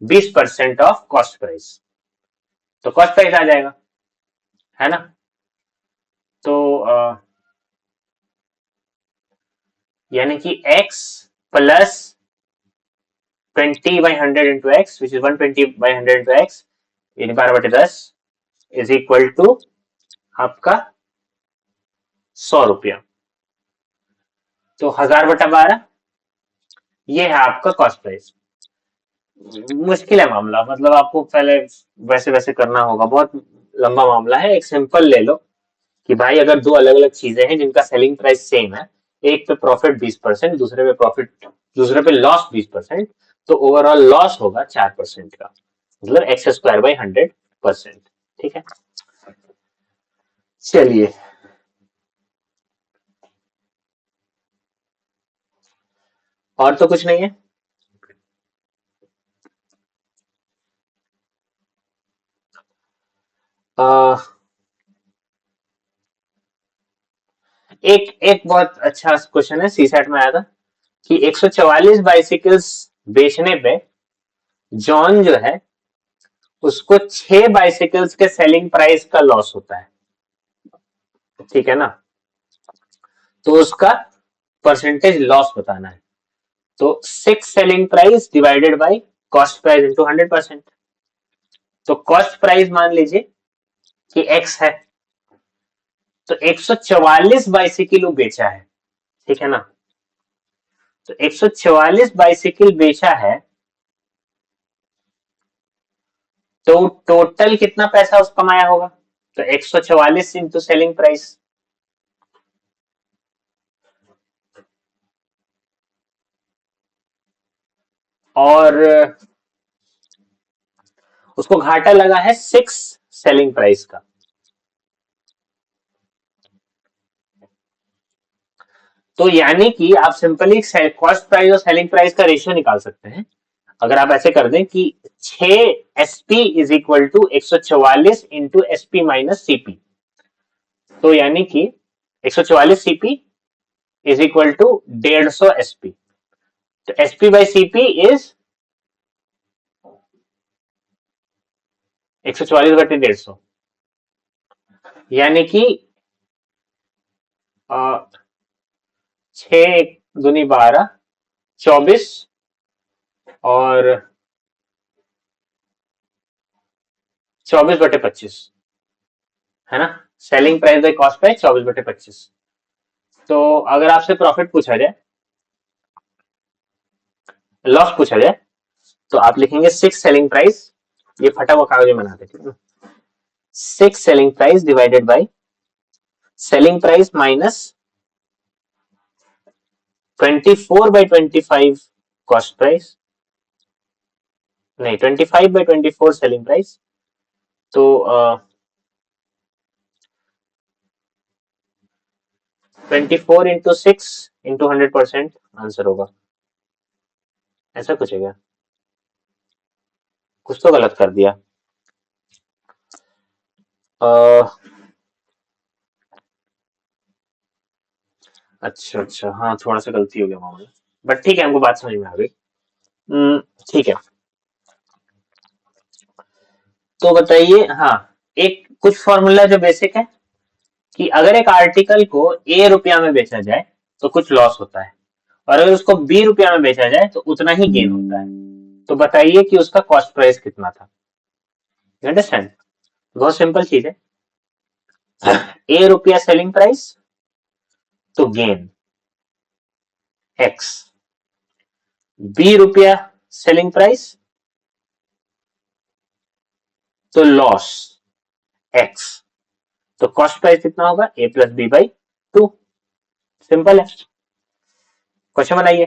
20% ऑफ कॉस्ट प्राइस, तो कॉस्ट प्राइस आ जाएगा, है ना। तो यानी कि x plus 20/100 into x which is 120/100 into x यानी 12/10 इज इक्वल टू आपका 100 रुपया। तो 1000/12 ये है आपका कॉस्ट प्राइस। मुश्किल है मामला, मतलब आपको पहले वैसे वैसे करना होगा, बहुत लंबा मामला है। एक सिंपल ले लो कि भाई अगर दो अलग अलग चीजें हैं जिनका सेलिंग प्राइस सेम है, एक पे प्रॉफिट 20%, दूसरे पे लॉस 20%, तो ओवरऑल लॉस होगा 4% का, मतलब x² / 100%। ठीक है, चलिए और तो कुछ नहीं है। आ, एक एक बहुत अच्छा क्वेश्चन है, सीसैट में आया था कि 144 बाइसिकल्स बेचने पे जॉन जो है उसको 6 बाइसिकल्स के सेलिंग प्राइस का लॉस होता है। ठीक है ना, तो उसका परसेंटेज लॉस बताना है। तो 6 selling price divided by cost price into 100%। तो कॉस्ट प्राइस मान लीजिए कि x है, तो 144 बाइसिकल वो बेचा है। ठीक है ना, तो 144 बाइसिकल बेचा है, तो टोटल कितना पैसा उस कमाया होगा, तो 144 इंटू सेलिंग प्राइस। और उसको घाटा लगा है 6 सेलिंग प्राइस का। तो यानी कि आप सिंपली कॉस्ट प्राइस और सेलिंग प्राइस का रेशियो निकाल सकते हैं। अगर आप ऐसे कर दें कि 6 SP is equal to 144 into SP minus CP, तो यानी कि 144 CP is equal to 150 SP। तो SP/CP इज 144/150, यानी कि 6×2 = 12, 24 और 24/25, है ना। Selling price by cost price 24/25। तो अगर आपसे प्रॉफिट पूछा जाए, लॉस पूछा जाए, तो आप लिखेंगे 6 सेलिंग प्राइस, ये फटा हुआ कागज में बनाते, ठीक है। 6 selling price divided by selling price minus 24/25 cost price, नहीं 25/24 सेलिंग प्राइस। तो 24 इंटू 6 इंटू 100% आंसर होगा। ऐसा कुछ है क्या, कुछ तो गलत कर दिया। अच्छा अच्छा, हाँ थोड़ा सा गलती हो गया मामला, बट ठीक है, हमको बात समझ में आ गई। ठीक है, तो बताइए। हाँ, एक कुछ फॉर्मूला जो बेसिक है कि अगर एक आर्टिकल को A रुपया में बेचा जाए तो कुछ लॉस होता है, और अगर उसको B रुपया में बेचा जाए तो उतना ही गेन होता है। तो बताइए कि उसका कॉस्ट प्राइस कितना था। यू अंडरस्टैंड, बहुत सिंपल चीज है। A रुपया सेलिंग प्राइस, तो गेन x। B रुपया सेलिंग प्राइस, तो लॉस x। तो कॉस्ट प्राइस कितना होगा, A+B/2। सिंपल है, क्वेश्चन बनाइए।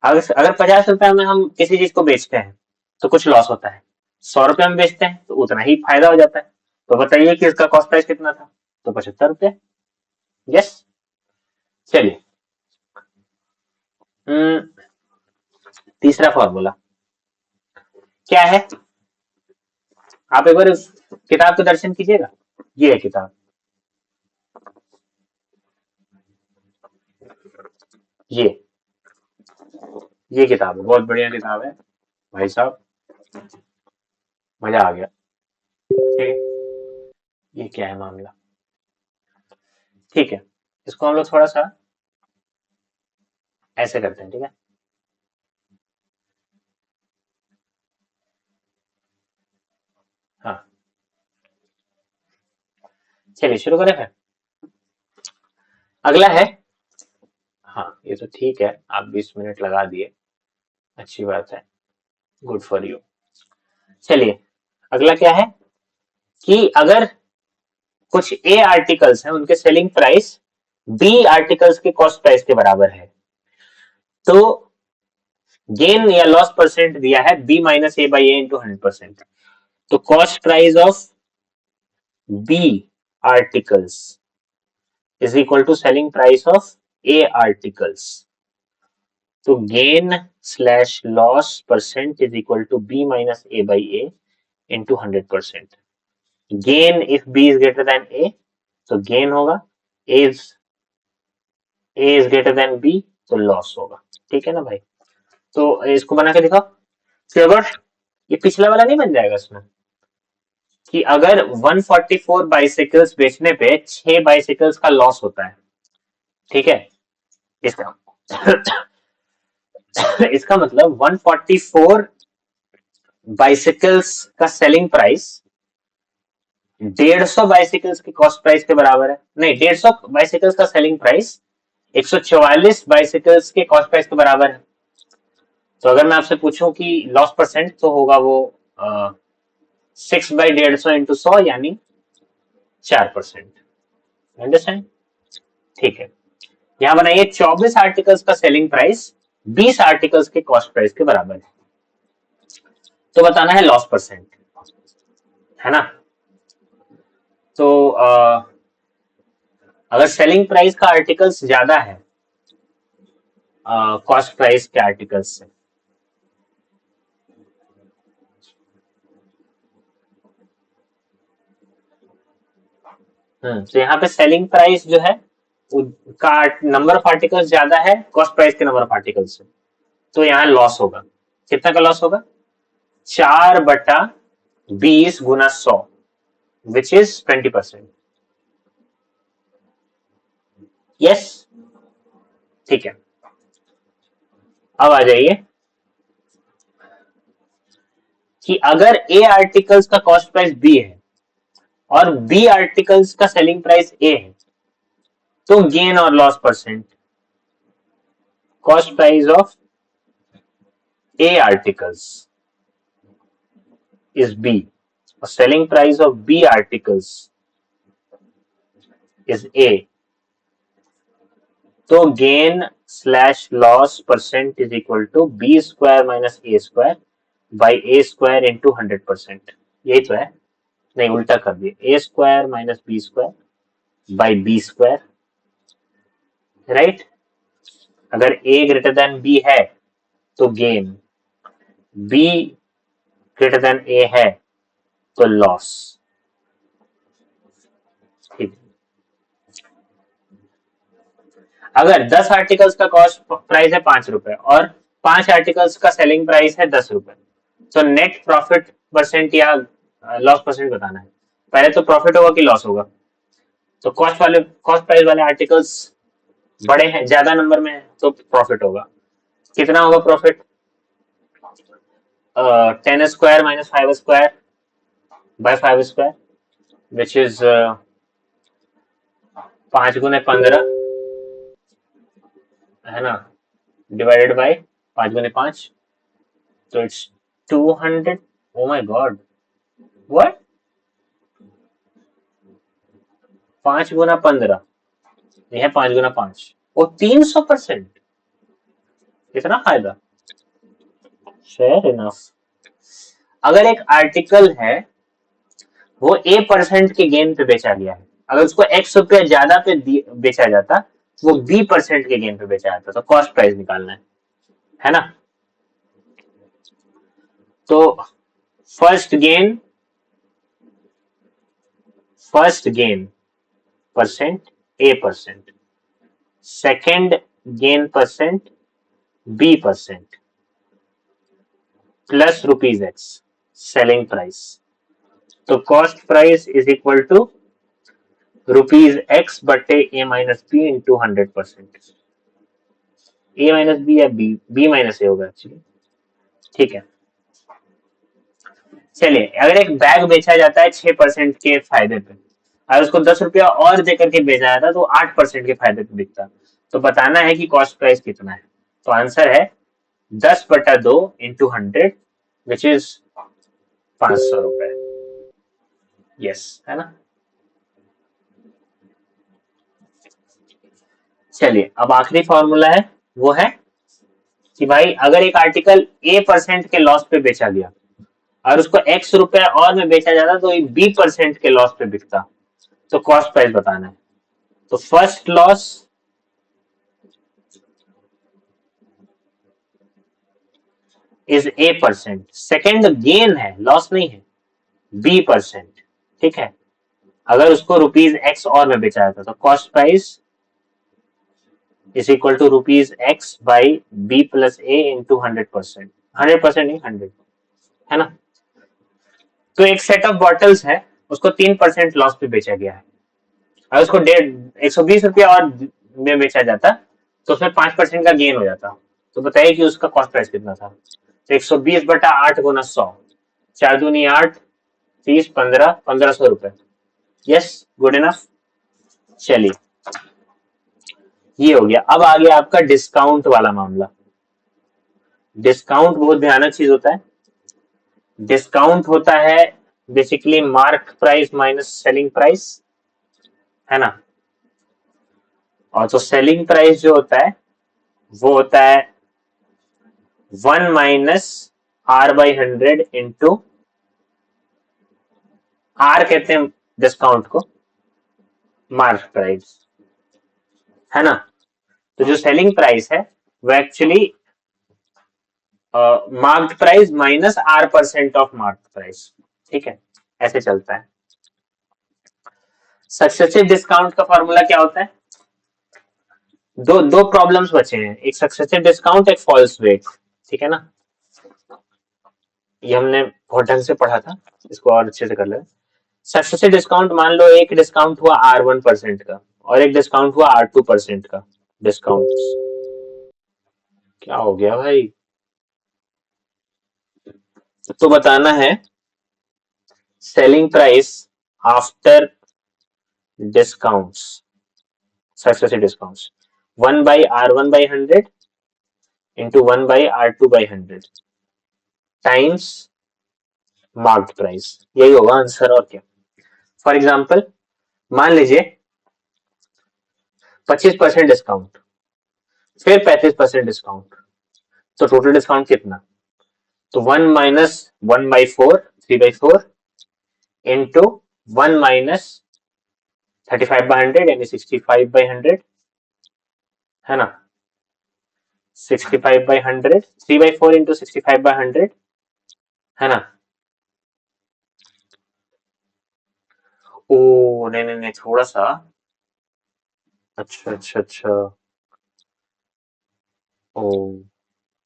अगर 50 रुपया में हम किसी चीज को बेचते हैं तो कुछ लॉस होता है, 100 रुपया में बेचते हैं तो उतना ही फायदा हो जाता है। तो बताइए कि इसका कॉस्ट प्राइस कितना था, तो 75 रुपया। यस, चलिए। तीसरा फॉर्मूला क्या है? आप एक बार उस किताब का दर्शन कीजिएगा। ये है किताब, ये ये किताब है, बहुत बढ़िया किताब है भाई साहब, मजा आ गया। ठीक है, ये क्या है मामला? ठीक है, इसको हम लोग थोड़ा सा ऐसे करते हैं, ठीक है। हाँ, चलिए शुरू करें फिर। अगला है, हाँ ये तो ठीक है, आप 20 मिनट लगा दिए, अच्छी बात है, गुड फॉर यू। चलिए, अगला क्या है कि अगर कुछ ए आर्टिकल्स हैं, उनके सेलिंग प्राइस बी आर्टिकल्स के कॉस्ट प्राइस के बराबर है, तो गेन या लॉस परसेंट दिया है B minus A by A into 100%। तो cost price of B articles is equal to selling price of A articles. तो gain slash loss percent is equal to B minus A by A into 100%। Gain if B is greater than A, तो गेन होगा, A is greater than B, तो लॉस होगा। ठीक है ना भाई? तो इसको बना के दिखाओ कि अगर ये पिछला वाला नहीं बन जाएगा इसमें, कि अगर 144 बाइसिकल्स बेचने पे 6 बाइसिकल्स का लॉस होता है, ठीक है, इसका इसका मतलब 144 बाइसिकल्स का सेलिंग प्राइस 150 बाइसिकल्स के कॉस्ट प्राइस के बराबर है। नहीं, 150 बाइसिकल्स का सेलिंग प्राइस 144 बाइसिकल्स के कॉस्ट प्राइस के बराबर है। तो अगर मैं आपसे पूछूं कि लॉस परसेंट, तो होगा वो 6/150 इंटू 100 यानी 4%। अंडरस्टैंड? ठीक है, यहां बनाइए 24 आर्टिकल्स का सेलिंग प्राइस 20 आर्टिकल्स के कॉस्ट प्राइस के बराबर है, तो बताना है लॉस परसेंट, है ना? तो अगर सेलिंग प्राइस का आर्टिकल्स ज्यादा है कॉस्ट प्राइस के आर्टिकल्स से, तो यहाँ पे सेलिंग प्राइस जो है का नंबर ऑफ आर्टिकल्स ज्यादा है कॉस्ट प्राइस के नंबर ऑफ आर्टिकल्स से, तो यहाँ लॉस होगा। कितना का लॉस होगा? 4/20 गुना 100 विच इज 20%। यस, ठीक है। अब आ जाइए कि अगर ए आर्टिकल्स का कॉस्ट प्राइस बी है और बी आर्टिकल्स का सेलिंग प्राइस ए है, तो गेन और loss percent, cost price of A articles is B और selling price of B articles is A, तो gain slash loss percent is equal to B square minus A square by A square into 100%। यही तो है, नहीं उल्टा कर दिए, A square minus B square by B square, right? अगर A greater than B है तो gain, B greater than A है तो लॉस। ठीक, अगर 10 आर्टिकल्स का कॉस्ट प्राइस है 5 रुपए और 5 आर्टिकल्स का सेलिंग प्राइस है 10 रुपए, तो नेट प्रॉफिट परसेंट या लॉस परसेंट बताना है। पहले तो प्रॉफिट होगा कि लॉस होगा? तो कॉस्ट प्राइस वाले आर्टिकल्स बड़े हैं, ज्यादा नंबर में है, तो प्रॉफिट होगा। कितना होगा profit? 10 square minus 5 square by 5 square which is 5 गुने 15, है ना, डिवाइडेड बाय 5 गुने 5, तो it's 200। Oh my God, what? 5 गुना 15, यह है 5 गुना 5, वो 300%। कितना फायदा? Fair enough. अगर एक आर्टिकल है वो A% के गेन पे बेचा गया है, अगर उसको X रुपया ज्यादा पे बेचा जाता, वो B% के गेन पे बेचा जाता, तो कॉस्ट प्राइस निकालना है ना? तो first gain percent A percent, second gain percent B percent, plus rupees X selling price. तो cost price is equal to rupees X बटे ए माइनस बी इंटू 100%। ए माइनस बी या बी माइनस ए होगा एक्चुअली। ठीक है, चलिए अगर एक बैग बेचा जाता है 6% के फायदे पे, अगर उसको 10 रुपया और देकर के बेचा जाता तो 8% के फायदे पे बिकता। तो बताना है कि कॉस्ट प्राइस कितना है। तो आंसर है 10/2 इंटू 100 विच इज 500 रुपए। यस, है ना। चलिए अब आखिरी फॉर्मूला है, वो है कि भाई अगर एक आर्टिकल ए परसेंट के लॉस पे बेचा गया और उसको एक्स रुपए और में बेचा जाता तो बी परसेंट के लॉस पे बिकता। तो कॉस्ट प्राइस बताना है। तो first loss is a percent, second gain है, लॉस नहीं है, बी परसेंट। ठीक है, अगर उसको रुपीज एक्स और में बेचा जाता तो cost price is equal to rupees X by B plus A into 100%। 100% नहीं, 100, है ना। तो एक सेट ऑफ बॉटल्स है, उसको 3% लॉस पे बेचा गया है। अगर उसको 120 रुपया और में बेचा जाता तो उसमें 5% का गेन हो जाता। तो बताइए कि उसका कॉस्ट प्राइस कितना था। तो 120/8 गुना 100, 4 दूनी 8, 30, 15, 1500 रुपए। Yes, good enough. चलिए ये हो गया। अब आ गया आपका डिस्काउंट वाला मामला। डिस्काउंट बहुत भयानक चीज होता है। डिस्काउंट होता है basically mark price minus selling price, है ना। और तो सेलिंग प्राइस जो होता है वो होता है 1 - R/100 इंटू, आर कहते हैं डिस्काउंट को, मार्क प्राइस, है ना। तो जो सेलिंग प्राइस है वो actually marked price minus R% of marked price. ठीक है, ऐसे चलता है। सक्सेसिव डिस्काउंट का फॉर्मूला क्या होता है। दो दो प्रॉब्लम्स बचे हैं, एक सक्सेसिव डिस्काउंट, एक फॉल्स वेट। ठीक है ना, ये हमने बहुत ढंग से पढ़ा था, इसको और अच्छे से कर ले। सक्सेसिव डिस्काउंट, मान लो एक डिस्काउंट हुआ R1% का और एक डिस्काउंट हुआ R2% का डिस्काउंट। क्या हो गया भाई। तो बताना है selling price after discounts, successive discounts, 1/R1/100 into 1/R2/100 times marked price. यही होगा आंसर, और क्या। फॉर एग्जाम्पल मान लीजिए 25% डिस्काउंट, फिर 35% डिस्काउंट, तो टोटल डिस्काउंट कितना। तो 1 - 1/4, 3/4 इंटू 1 - 35/100 यानी 65/100, है ना। 65/100, 3/4 इंटू 65/100, है ना। ओ नहीं नहीं नहीं, थोड़ा सा, अच्छा अच्छा अच्छा, ओ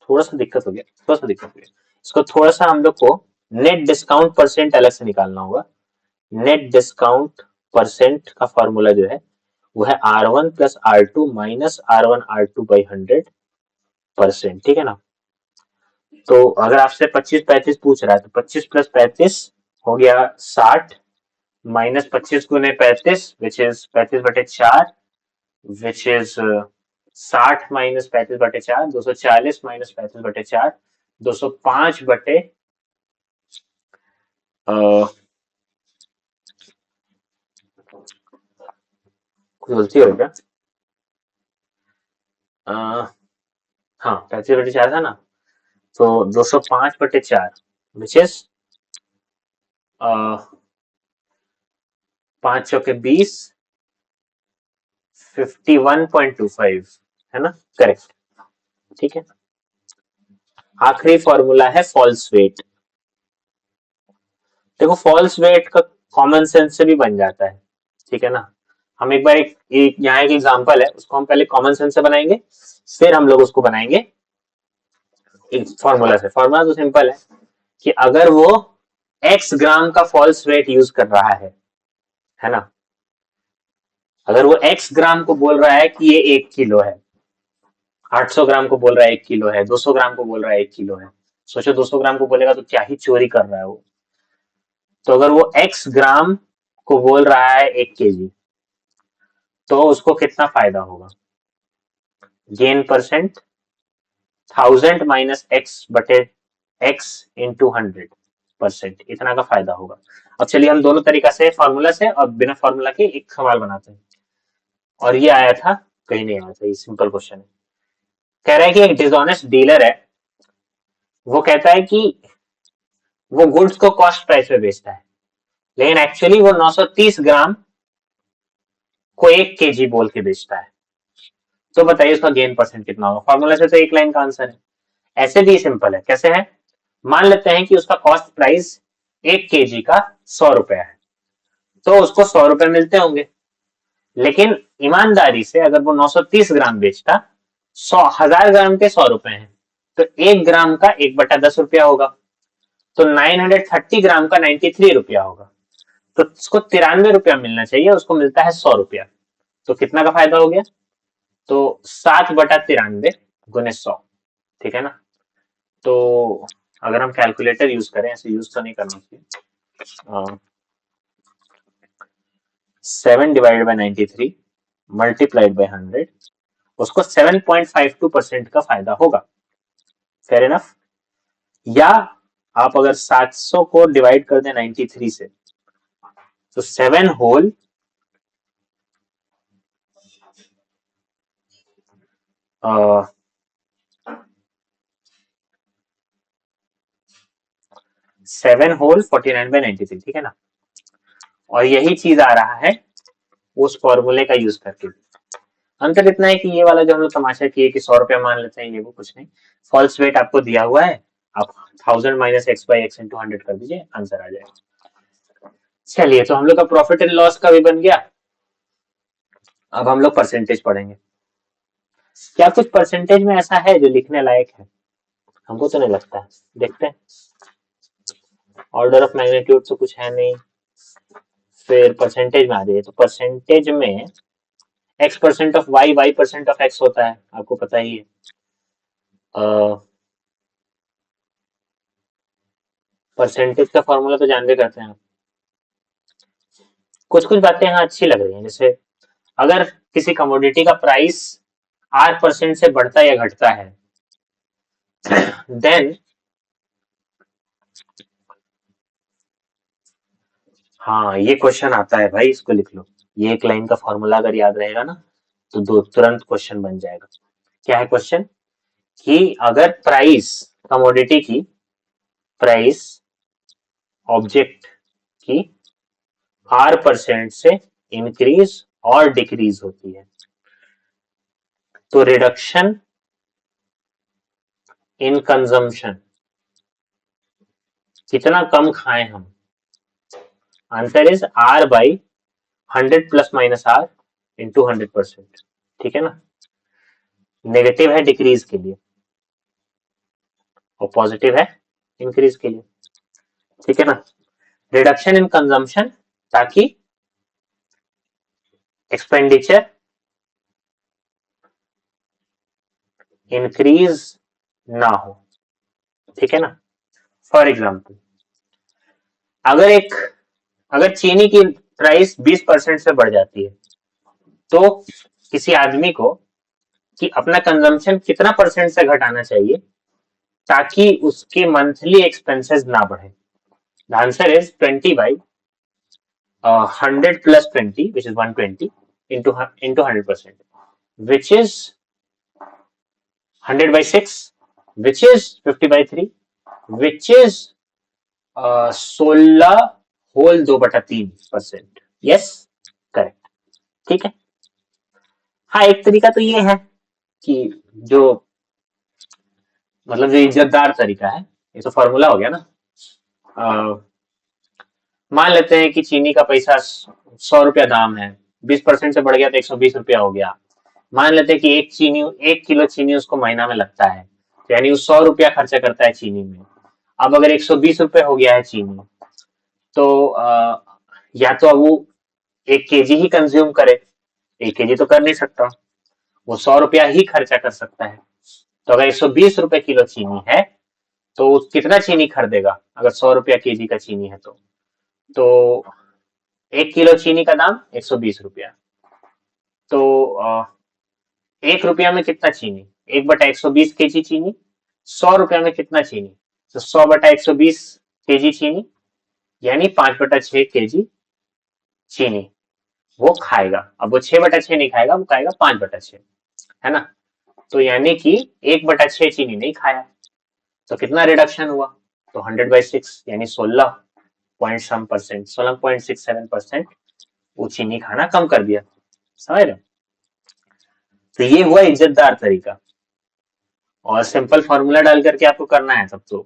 थोड़ा सा दिक्कत हो गया, थोड़ा सा दिक्कत हो गया। इसको थोड़ा सा हम लोग को नेट डिस्काउंट परसेंट अलग से निकालना होगा। नेट डिस्काउंट परसेंट का फॉर्मूला जो है वो है R1 + R2 minus R1 R2/100%। ठीक है ना। तो अगर आपसे 25-35 पूछ रहा है तो 25 + 35 हो गया 60, minus 25 × 35 which is 35/4, which is 60 minus 35/4, 240 minus 35/4, 205 बटे गलती हो गया, हाँ 35/4 था ना। तो 205/4 विच इज 5 × 20, 51.25, है ना, करेक्ट। ठीक है, आखिरी फॉर्मूला है फॉल्स वेट। देखो फॉल्स वेट का कॉमन सेंस से भी बन जाता है, ठीक है ना। हम एक बार एक यहाँ एक एग्जांपल है, उसको हम पहले कॉमन सेंस से बनाएंगे, फिर हम लोग उसको बनाएंगे एक फॉर्मूला से। फॉर्मूला तो सिंपल है कि अगर वो x ग्राम का फॉल्स वेट यूज कर रहा है ना, अगर वो x ग्राम को बोल रहा है कि ये 1 किलो है, 800 ग्राम को बोल रहा है 1 किलो है, 200 ग्राम को बोल रहा है 1 किलो है, सोचो 200 ग्राम को बोलेगा तो क्या ही चोरी कर रहा है वो। तो अगर वो x ग्राम को बोल रहा है 1 केजी, तो उसको कितना फायदा होगा? गेन परसेंट 1000 माइनस एक्स बटे एक्स इंटू 100%, इतना का फायदा होगा। अब चलिए हम दोनों तरीका से, फॉर्मूला से और बिना फॉर्मूला के, एक सवाल बनाते हैं। और ये आया था, कहीं नहीं आया था, ये सिंपल क्वेश्चन है। कह रहा है कि एक डिसऑनेस्ट डीलर है, वो कहता है कि वो गुड्स को कॉस्ट प्राइस पे बेचता है, लेकिन एक्चुअली वो 930 ग्राम को 1 केजी बोल के बेचता है। तो बताइए उसका गेन परसेंट कितना होगा? फॉर्मूला से तो एक लाइन का आंसर है। ऐसे भी सिंपल है, कैसे है? मान लेते हैं कि उसका कॉस्ट प्राइस 1 केजी का 100 रुपए है, तो उसको 100 रुपए मिलते होंगे। लेकिन ईमानदारी से अगर वो 930 ग्राम बेचता, 1000 ग्राम के 100 रुपए हैं, तो 1 ग्राम का 1/10 रुपया होगा, तो 930 ग्राम का 93 रुपया होगा। तो उसको 93 रुपया मिलना चाहिए, उसको मिलता है 100 रुपया। तो कितना का फायदा हो गया? तो 7/93 गुने 100, ठीक है ना। तो अगर हम कैलकुलेटर यूज करें, ऐसे यूज तो नहीं करना चाहिए, 7/93 मल्टीप्लाइड बाई 100, उसको 7.52% का फायदा होगा। Fair enough. या आप अगर 700 को डिवाइड कर दें 93 से, तो 7 होल 49/93, ठीक है ना। और यही चीज आ रहा है उस फॉर्मूले का यूज करके। अंतर इतना है कि ये वाला जो हम लोग तमाशा किए कि 100 रुपया मान लेते हैं, ये वो कुछ नहीं। फॉल्स वेट आपको दिया हुआ है, आप 1000 minus x by x into 100 कर दीजिए, आंसर आ जाएगा। चलिए, तो हम लोग का प्रॉफिट एंड लॉस का भी बन गया। अब हम लोग परसेंटेज पढ़ेंगे। क्या कुछ परसेंटेज में ऐसा है जो लिखने लायक है? हमको तो नहीं लगता है, देखते हैं। ऑर्डर ऑफ मैग्नीट्यूड तो कुछ है नहीं, फिर परसेंटेज में आ जाइए। तो परसेंटेज में x% of y, y% of x होता है, आपको पता ही है। परसेंटेज का फॉर्मूला तो जानते करते हैं आप। कुछ कुछ बातें यहाँ अच्छी लग रही हैं, जैसे अगर किसी कमोडिटी का प्राइस 8% से बढ़ता या घटता है, देन, हाँ ये क्वेश्चन आता है भाई, इसको लिख लो। ये एक लाइन का फॉर्मूला अगर याद रहेगा ना, तो दो तुरंत क्वेश्चन बन जाएगा। क्या है क्वेश्चन? कि अगर प्राइस, कमोडिटी की प्राइस ऑब्जेक्ट की R% से इंक्रीज और डिक्रीज होती है, तो रिडक्शन इन कंजम्पशन, कितना कम खाएं हम? Answer is R by 100 plus minus R into 100%, ठीक है ना। नेगेटिव है डिक्रीज के लिए और पॉजिटिव है इंक्रीज के लिए, ठीक है ना। रिडक्शन इन कंजम्पशन, ताकि एक्सपेंडिचर इंक्रीज ना हो, ठीक है ना। फॉर एग्जाम्पल, अगर अगर चीनी की प्राइस 20% से बढ़ जाती है, तो किसी आदमी को कि अपना कंजम्पशन कितना परसेंट से घटाना चाहिए ताकि उसके मंथली एक्सपेंसेस ना बढ़े? The answer is 20 by 100 plus 20 which is 120 into 100%, which is 100 by 6, which is 50 by 3, which is 16 whole 2/3%। Yes, correct, ठीक है। हाँ, एक तरीका तो ये है कि जो, मतलब जो इज्जतदार तरीका है, ये तो फॉर्मूला हो गया ना। मान लेते हैं कि चीनी का पैसा 100 रुपया दाम है, 20% से बढ़ गया तो 120 रुपया हो गया। मान लेते हैं कि 1 किलो चीनी उसको महीना में लगता है, तो यानी वो 100 रुपया खर्चा करता है चीनी में। अब अगर 120 रुपये हो गया है चीनी, तो या तो अब वो 1 केजी ही कंज्यूम करे, 1 केजी तो कर नहीं सकता, वो 100 रुपया ही खर्चा कर सकता है। तो अगर 120 रुपए किलो चीनी है, तो वो कितना चीनी खरीदेगा अगर 100 रुपया केजी का चीनी है तो 1 किलो चीनी का दाम 120 रुपया। तो 1 रुपया में कितना चीनी, 1/120 केजी चीनी। 100 रुपया में कितना चीनी, तो 100/120 केजी चीनी, यानी 5/6 केजी चीनी वो खाएगा। अब वो 6/6 नहीं खाएगा, वो खाएगा 5/6, है ना। तो यानी कि 1/6 चीनी नहीं खाया, तो कितना रिडक्शन हुआ, तो 100/6 यानी 16.67% वो चीनी खाना कम कर दिया। समझ रहे। तो ये हुआ इज्जतदार तरीका। और सिंपल फॉर्मूला डाल करके आपको करना है तब तो,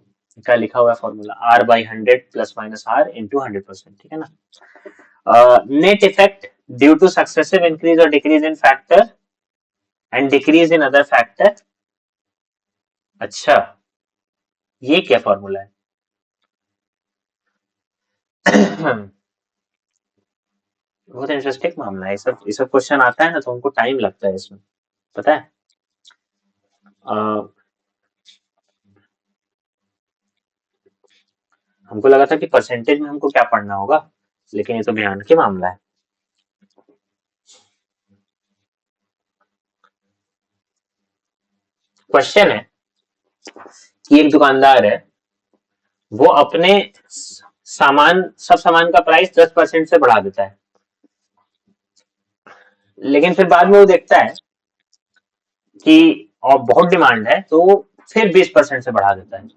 क्या लिखा हुआ है फॉर्मूला, R/100 +- R इंटू 100%, ठीक है ना। Net effect due to successive increase और decrease in factor and decrease in other factor. अच्छा, ये क्या फॉर्मूला है? बहुत इंटरेस्टिंग मामला है। ये सब क्वेश्चन आता है ना, तो हमको टाइम लगता है इसमें, पता है। हमको लगा था कि परसेंटेज में हमको क्या पढ़ना होगा, लेकिन ये तो ज्ञान के मामला है। क्वेश्चन है कि एक दुकानदार है, वो अपने सब सामान का प्राइस 10% से बढ़ा देता है, लेकिन फिर बाद में वो देखता है कि और बहुत डिमांड है, तो वो फिर 20% से बढ़ा देता है।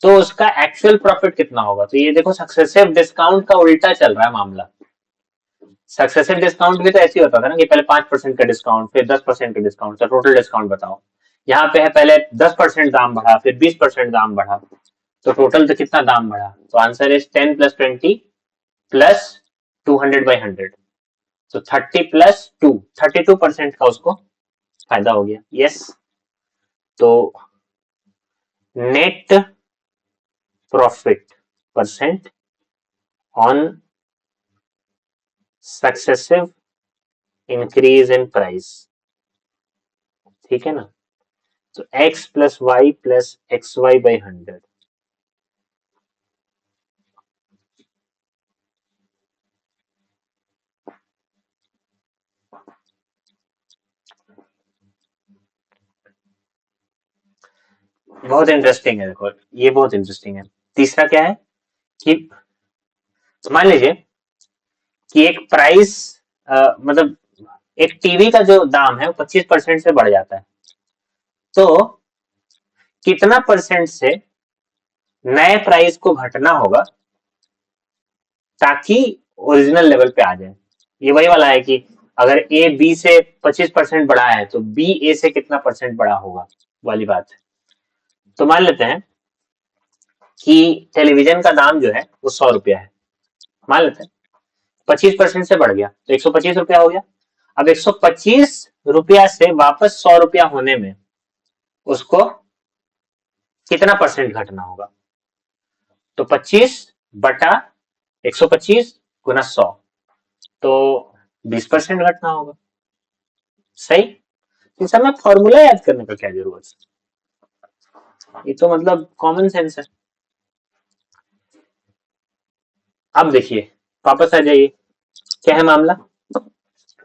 तो उसका एक्चुअल प्रॉफिट कितना होगा? तो ये देखो, सक्सेसिव डिस्काउंट का उल्टा चल रहा है मामला। सक्सेसिव डिस्काउंट भी तो ऐसे ही होता था ना कि पहले 5% का डिस्काउंट, फिर 10% का डिस्काउंट, तो टोटल डिस्काउंट बताओ। यहाँ पे है पहले 10% दाम बढ़ा, फिर 20% दाम बढ़ा, तो टोटल तो कितना दाम बढ़ा? तो आंसर इज 10 + 20 प्लस 200/100, तो 30 + 2, 32% का उसको फायदा हो गया। यस, तो net profit percent on successive increase in price, ठीक है ना। तो x + y + xy/100, बहुत इंटरेस्टिंग है। देखो, ये बहुत इंटरेस्टिंग है। तीसरा क्या है कि मान लीजिए कि एक प्राइस, मतलब एक टीवी का जो दाम है वो 25% से बढ़ जाता है, तो कितना परसेंट से नए प्राइस को घटना होगा ताकि ओरिजिनल लेवल पे आ जाए? ये वही वाला है कि अगर ए बी से 25% बढ़ा है, तो बी ए से कितना परसेंट बढ़ा होगा वाली बात है। तो मान लेते हैं कि टेलीविजन का दाम जो है वो 100 रुपया है, मान लेते हैं 25% से बढ़ गया तो 125 रुपया हो गया। अब 125 रुपया से वापस 100 रुपया होने में उसको कितना परसेंट घटना होगा? तो 25/125 × 100, तो 20% घटना होगा। सही। इन सब में फॉर्मूला याद करने का क्या जरूरत है, ये तो मतलब कॉमन सेंस है। अब देखिए, वापस आ जाइए, क्या है मामला?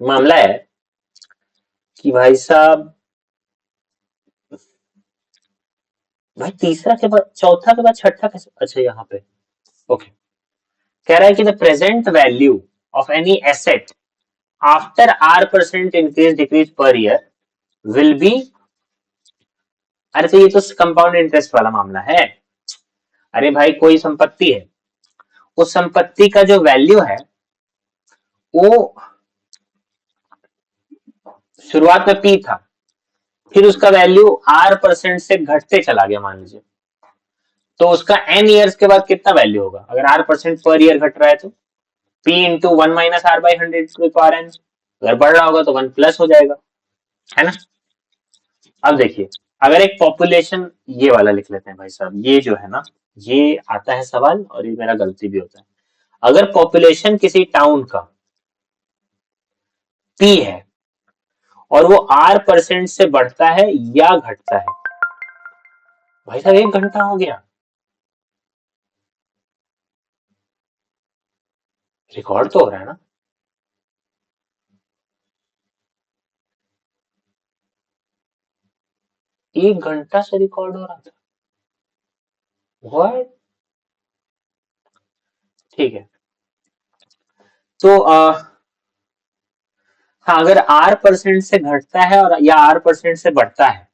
मामला है कि भाई साहब, भाई तीसरा के बाद चौथा के बाद छठा कैसे? अच्छा, यहाँ पे ओके, कह रहा है कि the present value of any asset after R% increase decrease per year will be. अरे तो ये तो कंपाउंड इंटरेस्ट वाला मामला है। अरे भाई, कोई संपत्ति है, उस संपत्ति का जो वैल्यू है वो शुरुआत में P था, फिर उसका वैल्यू R% से घटते चला गया मान लीजिए, तो उसका n ईयर्स के बाद कितना वैल्यू होगा? अगर r% पर ईयर घट रहा है तो p into 1 - r/100 to the power n, अगर बढ़ रहा होगा तो 1 प्लस हो जाएगा, है ना? अब देखिए, अगर एक पॉपुलेशन, ये वाला लिख लेते हैं भाई साहब, ये जो है ना, ये आता है सवाल और ये मेरा गलती भी होता है। अगर पॉपुलेशन किसी टाउन का p है और वो r% से बढ़ता है या घटता है, भाई साहब 1 घंटा हो गया, रिकॉर्ड तो हो रहा है ना? 1 घंटा से रिकॉर्ड हो रहा था, What? ठीक है। तो हाँ, अगर r% से घटता है और या r% से बढ़ता है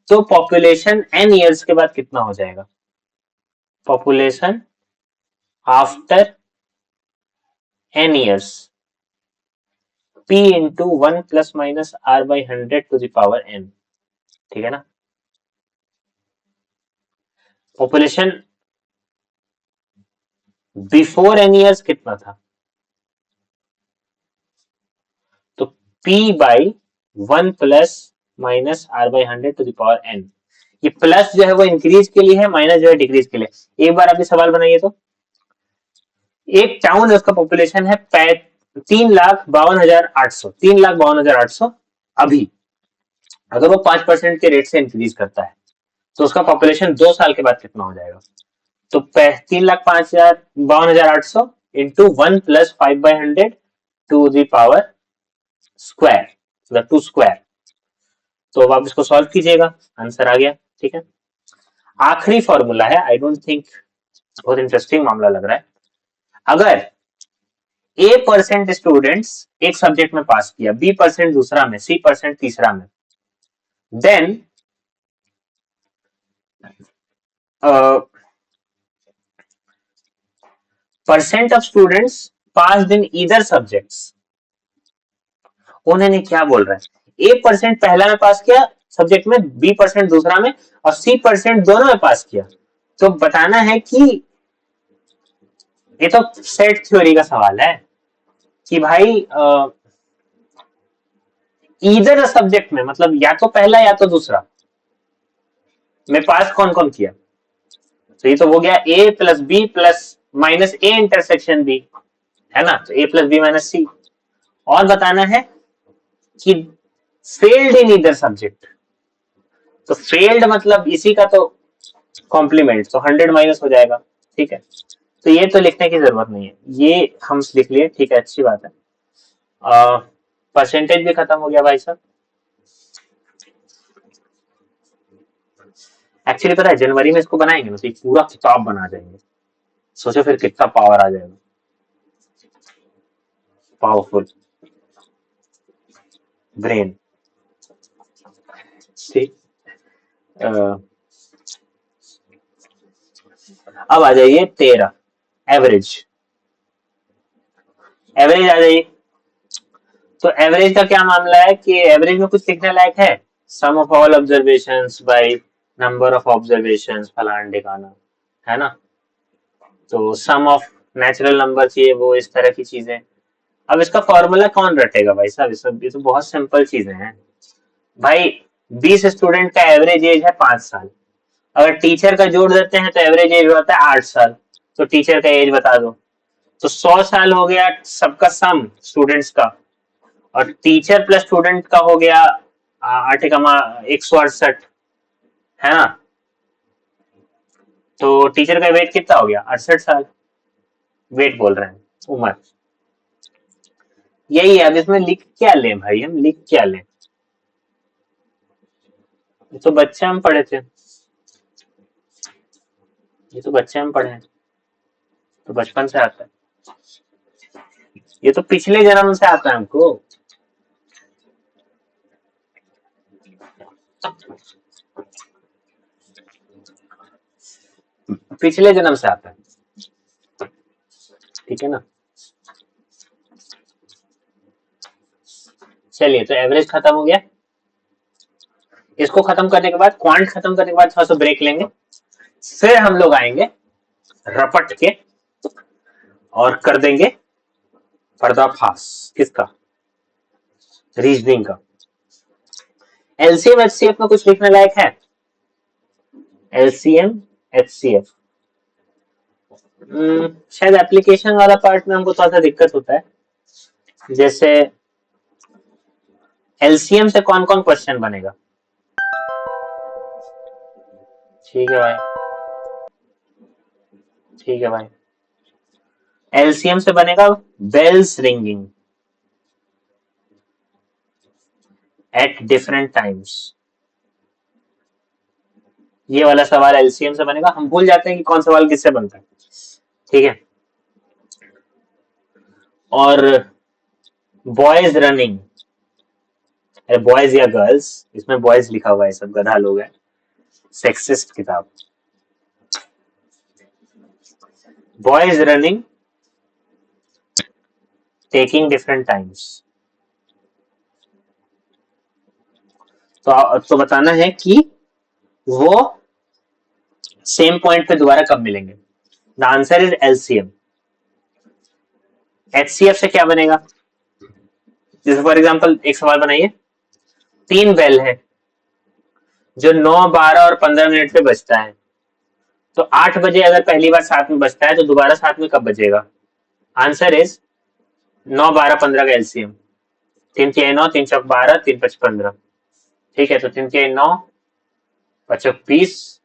तो पॉपुलेशन n ईयर्स के बाद कितना हो जाएगा? Population after n years p into 1 ± r/100 to the power n, ठीक है ना? पॉपुलेशन बिफोर n ईयर्स कितना था? तो p by 1 ± r/100 to the power n। ये प्लस जो है वो इंक्रीज के लिए है, माइनस जो है डिक्रीज के लिए। एक बार आप ये सवाल बनाइए तो, एक टाउन है, उसका पॉपुलेशन है 3,52,800, 3,52,800 अभी, अगर वो 5% के रेट से इंक्रीज करता है तो उसका पॉपुलेशन 2 साल के बाद कितना हो जाएगा? तो 3,52,800 into 1 + 5/100 to the power square, मतलब 2 स्क्वायर। तो अब आप इसको सॉल्व कीजिएगा, आंसर आ गया, ठीक है। आखिरी फॉर्मूला है, आई डोंट थिंक, बहुत इंटरेस्टिंग मामला लग रहा है। अगर A% स्टूडेंट्स एक सब्जेक्ट में पास किया, B% दूसरा में, C% तीसरा में, then percent of students pass in either subjects. उन्होंने क्या बोल रहा है, A% पहला में पास किया सब्जेक्ट में, B% दूसरा में और C% दोनों में पास किया। तो बताना है कि, ये तो सेट थ्योरी का सवाल है कि भाई ईदर सब्जेक्ट में, मतलब या तो पहला या तो दूसरा में पास कौन कौन किया। तो ये तो हो गया A plus B plus minus A intersection B, है ना? तो A plus B minus C. और बताना है कि फेल्ड इन ईदर सब्जेक्ट, तो फेल्ड मतलब इसी का तो कॉम्प्लीमेंट, तो 100 माइनस हो जाएगा, ठीक है। तो ये तो लिखने की जरूरत नहीं है, ये हम लिख लिए, ठीक है, अच्छी बात है। परसेंटेज भी खत्म हो गया भाई साहब। एक्चुअली पता है, जनवरी में इसको बनाएंगे ना तो एक पूरा किताब बना देंगे, सोचो फिर कितना पावर आ जाएगा, पावरफुल ब्रेन। ठीक, अब आ जाइए 13, एवरेज। एवरेज आ जाइए। तो एवरेज का क्या मामला है कि एवरेज में कुछ लिखने लायक है? Sum of all observations by number of observations फलान ढिकाना, है ना? तो सम ऑफ नेचुरल नंबर चाहिए, वो इस तरह की चीजें। अब इसका फॉर्मूला कौन रटेगा भाई साहब? ये तो बहुत सिंपल चीजें हैं भाई। 20 स्टूडेंट का एवरेज एज है 5 साल, अगर टीचर का जोड़ देते हैं तो एवरेज एज होता है 8 साल, तो टीचर का एज बता दो। तो 100 साल हो गया सबका सम स्टूडेंट्स का, और टीचर प्लस स्टूडेंट का हो गया 8,168, है ना? तो टीचर का वेट कितना हो गया? 68 साल। वेट बोल रहे हैं, उम्र। यही है, अब इसमें लिख क्या लें भाई, हम लिख क्या लें? ये तो बच्चे हम पढ़े थे, ये तो बच्चे हम पढ़े हैं, तो बचपन से आता है, ये तो पिछले जन्म से आता है हमको। पिछले जन्म से आता है, ठीक है ना? चलिए, तो एवरेज खत्म हो गया। इसको खत्म करने के बाद, क्वांट खत्म करने के बाद थोड़ा सा ब्रेक लेंगे, फिर हम लोग आएंगे रपट के और कर देंगे पर्दाफाश किसका, रीजनिंग का। एलसीएम एचसीएफ में कुछ लिखने लायक है? एलसीएम एचसीएफ शायद एप्लीकेशन वाला पार्ट में हमको थोड़ा सा दिक्कत होता है। जैसे एलसीएम से कौन कौन क्वेश्चन बनेगा? ठीक है भाई, ठीक है भाई। एलसीएम से बनेगा bells ringing at different times. ये वाला सवाल एलसीएम से बनेगा। हम भूल जाते हैं कि कौन सवाल किससे बनता है, ठीक है। और बॉयज रनिंग, बॉयज या गर्ल्स, इसमें बॉयज लिखा हुआ है, सब गधा लोग हैं, सेक्सिस्ट किताब। Boys running taking different times. तो बताना है कि वो सेम पॉइंट पे दोबारा कब मिलेंगे। The answer is LCM. HCF से क्या बनेगा? जैसे फॉर एग्जांपल एक सवाल बनाइए, 3 बेल है जो 9, 12 और 15 मिनट पे बजता है, तो 8 बजे अगर पहली बार साथ में बजता है तो दोबारा साथ में कब बजेगा? आंसर इज 9, 12, 15 का एलसीएम। 3 तिहाई 9, 3 चौक 12, 3 5 15। ठीक है, तो 3 तिहाई 9, 5 20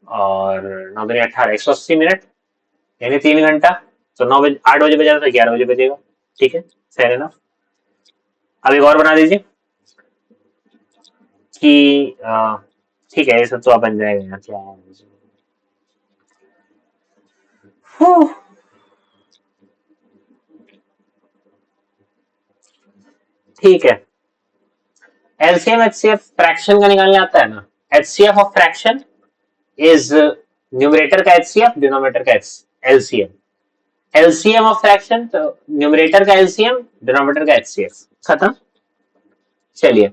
और 9 दूनी 18, 180 मिनट यानी 3 घंटा। तो 9 बजे 8 बजे बजा तो 11 बजे बजेगा। ठीक है, फेयर इनफ। अब एक और बना दीजिए कि ठीक है, ये सब तो अब बन जाएगा यार, क्या है। ठीक है, एलसीएम एचसीएफ फ्रैक्शन का निकालने आता है ना। HCF of fraction is numerator का एचसीएफ, डिनोमिनेटर का एलसीएम। एलसीएम ऑफ फ्रैक्शन तो न्यूमरेटर का एलसीएम, डिनोमिनेटर का एचसीएफ, खत्म। चलिए,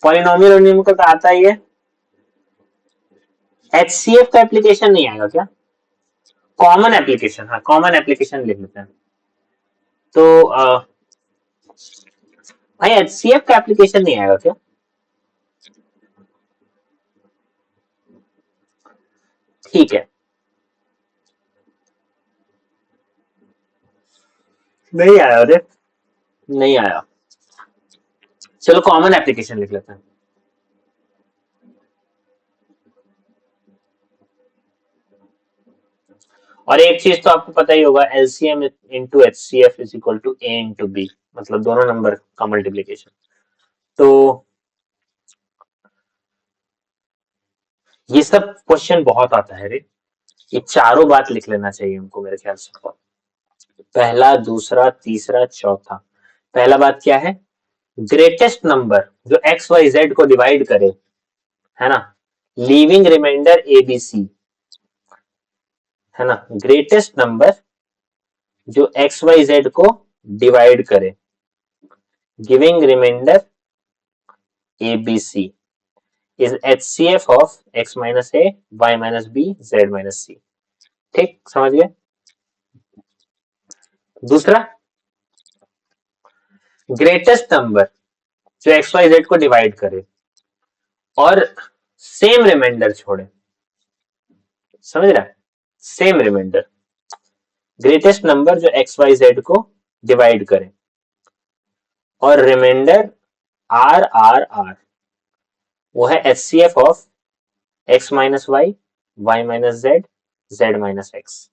पॉलिनोमियल और न्यूमेरिकल का आता ही है। एचसीएफ का एप्लीकेशन नहीं आएगा क्या? कॉमन एप्लीकेशन, हाँ कॉमन एप्लीकेशन लिख लेते हैं। तो भाई एचसीएफ का एप्लीकेशन नहीं आएगा क्या? ठीक है, नहीं आया, अरे नहीं आया। चलो कॉमन एप्लीकेशन लिख लेते हैं। और एक चीज तो आपको पता ही होगा, LCM into HCF is equal to A into B, मतलब दोनों नंबर का मल्टीप्लीकेशन। तो ये सब क्वेश्चन बहुत आता है रे, ये चारों बात लिख लेना चाहिए हमको मेरे ख्याल से। पहला, दूसरा, तीसरा, चौथा। पहला बात क्या है? ग्रेटेस्ट नंबर जो एक्स वाई जेड को डिवाइड करे, है ना, लीविंग रिमाइंडर एबीसी, है ना, ग्रेटेस्ट नंबर जो एक्स वाई जेड को डिवाइड करे giving remainder ABC is HCF of X minus A, Y minus B, Z minus C. ठीक, समझ गए? दूसरा, ग्रेटेस्ट नंबर जो एक्स वाई जेड को डिवाइड करे और सेम रिमाइंडर छोड़े, समझ रहा है, सेम रिमाइंडर। ग्रेटेस्ट नंबर जो एक्स वाई जेड को डिवाइड करे और रिमाइंडर आर आर आर, वो है H C F of X minus Y, Y minus Z, Z minus X.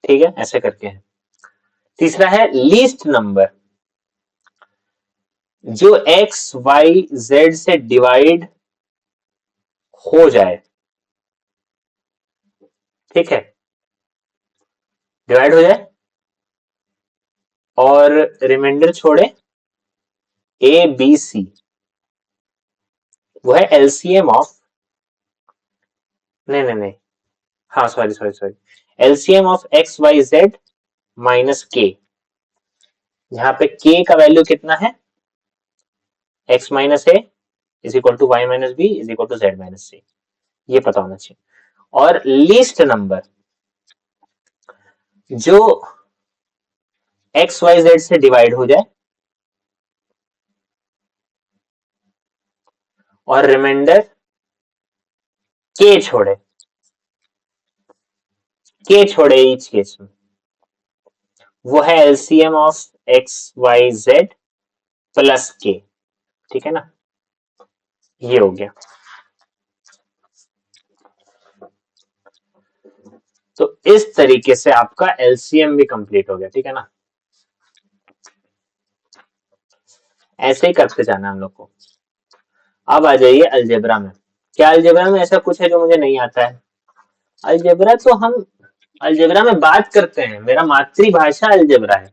ठीक है, ऐसे करके है। तीसरा है लीस्ट नंबर जो एक्स वाई जेड से डिवाइड हो जाए, ठीक है, डिवाइड हो जाए और रिमाइंडर छोड़े ए बी सी, वो है एलसीएम ऑफ, नहीं नहीं नहीं, हाँ sorry sorry sorry, LCM of X Y Z minus K, जहां पे के का वैल्यू कितना है, X minus A is equal to Y minus B is equal to Z minus C, ये पता होना चाहिए। और लीस्ट नंबर जो एक्स वाई जेड से डिवाइड हो जाए और रिमाइंडर के छोड़े ईच केस में, वो है LCM of X Y Z plus K. ठीक है ना, ये हो गया। तो इस तरीके से आपका एलसीएम भी कंप्लीट हो गया। ठीक है ना, ऐसे ही करते जाना हम लोग को। अब आ जाइए अलजेब्रा में। क्या अलजेब्रा में ऐसा कुछ है जो मुझे नहीं आता है? अलजेब्रा तो हम अलजेब्रा में बात करते हैं, मेरा मातृभाषा अलजेब्रा है।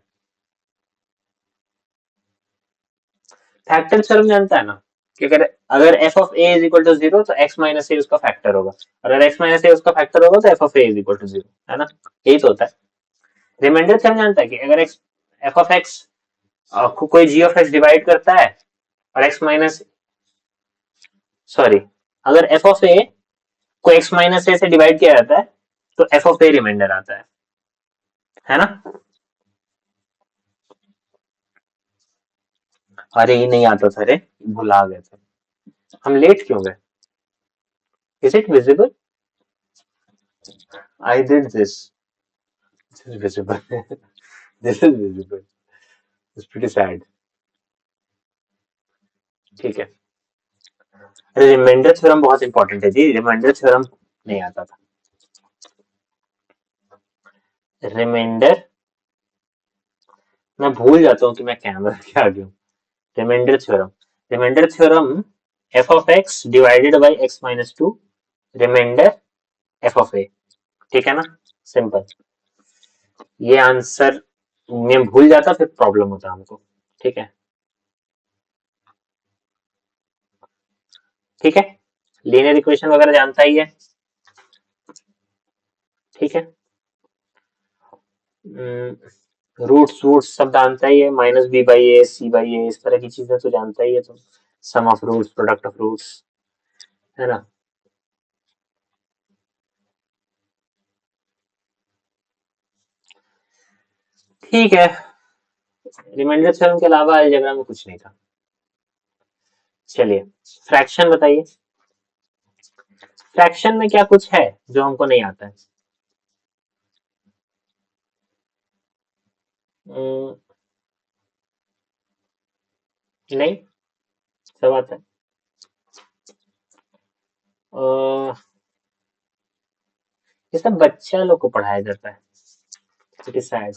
फैक्टर थ्योरम जानता है ना, कि अगर अगर F of A is equal to zero तो एक्स माइनस ए उसका फैक्टर होगा, और अगर एक्स माइनस ए उसका फैक्टर होगा तो F of A is equal to zero, है ना, यही तो होता है। रिमाइंडर थ्योरम जानता है कि अगर एक्स एफ ऑफ एक्स को कोई जी ऑफ एक्स डिवाइड करता है और एक्स माइनस, सॉरी, अगर एफ ऑफ ए को एक्स माइनस ए से डिवाइड किया जाता है तो एफ ऑफ ए रिमाइंडर आता है ना। अरे ये नहीं आता था रे, भुला गए थे हम, लेट क्यों गए? Is it visible? I did this, this is visible, this is visible, it's pretty sad. ठीक है, रिमाइंडर थ्योरम बहुत इंपॉर्टेंट है जी, रिमाइंडर थ्योरम नहीं आता था। रिमाइंडर, मैं भूल जाता हूँ कि मैं कैमरा के आगे हूँ। Remainder theorem, remainder theorem F of X divided by X minus two remainder F of A. ठीक है ना, सिंपल। ये आंसर मैं भूल जाता फिर प्रॉब्लम होता हमको। ठीक है, ठीक है, लीनियर इक्वेशन वगैरह जानता ही है। ठीक है, रूट्स वूट्स सब जानता ही है, minus B by A, C by A, इस तरह की चीजें तो जानता ही है तो। Sum of roots, product of roots, है ना। ठीक है, रिमाइंडर थ्योरम के अलावा अलजेब्रा में कुछ नहीं था। चलिए, फ्रैक्शन बताइए, फ्रैक्शन में क्या कुछ है जो हमको नहीं आता है? नहीं, सब आता है। ये सब बच्चा लोग को पढ़ाया जाता है, इट इज सैड।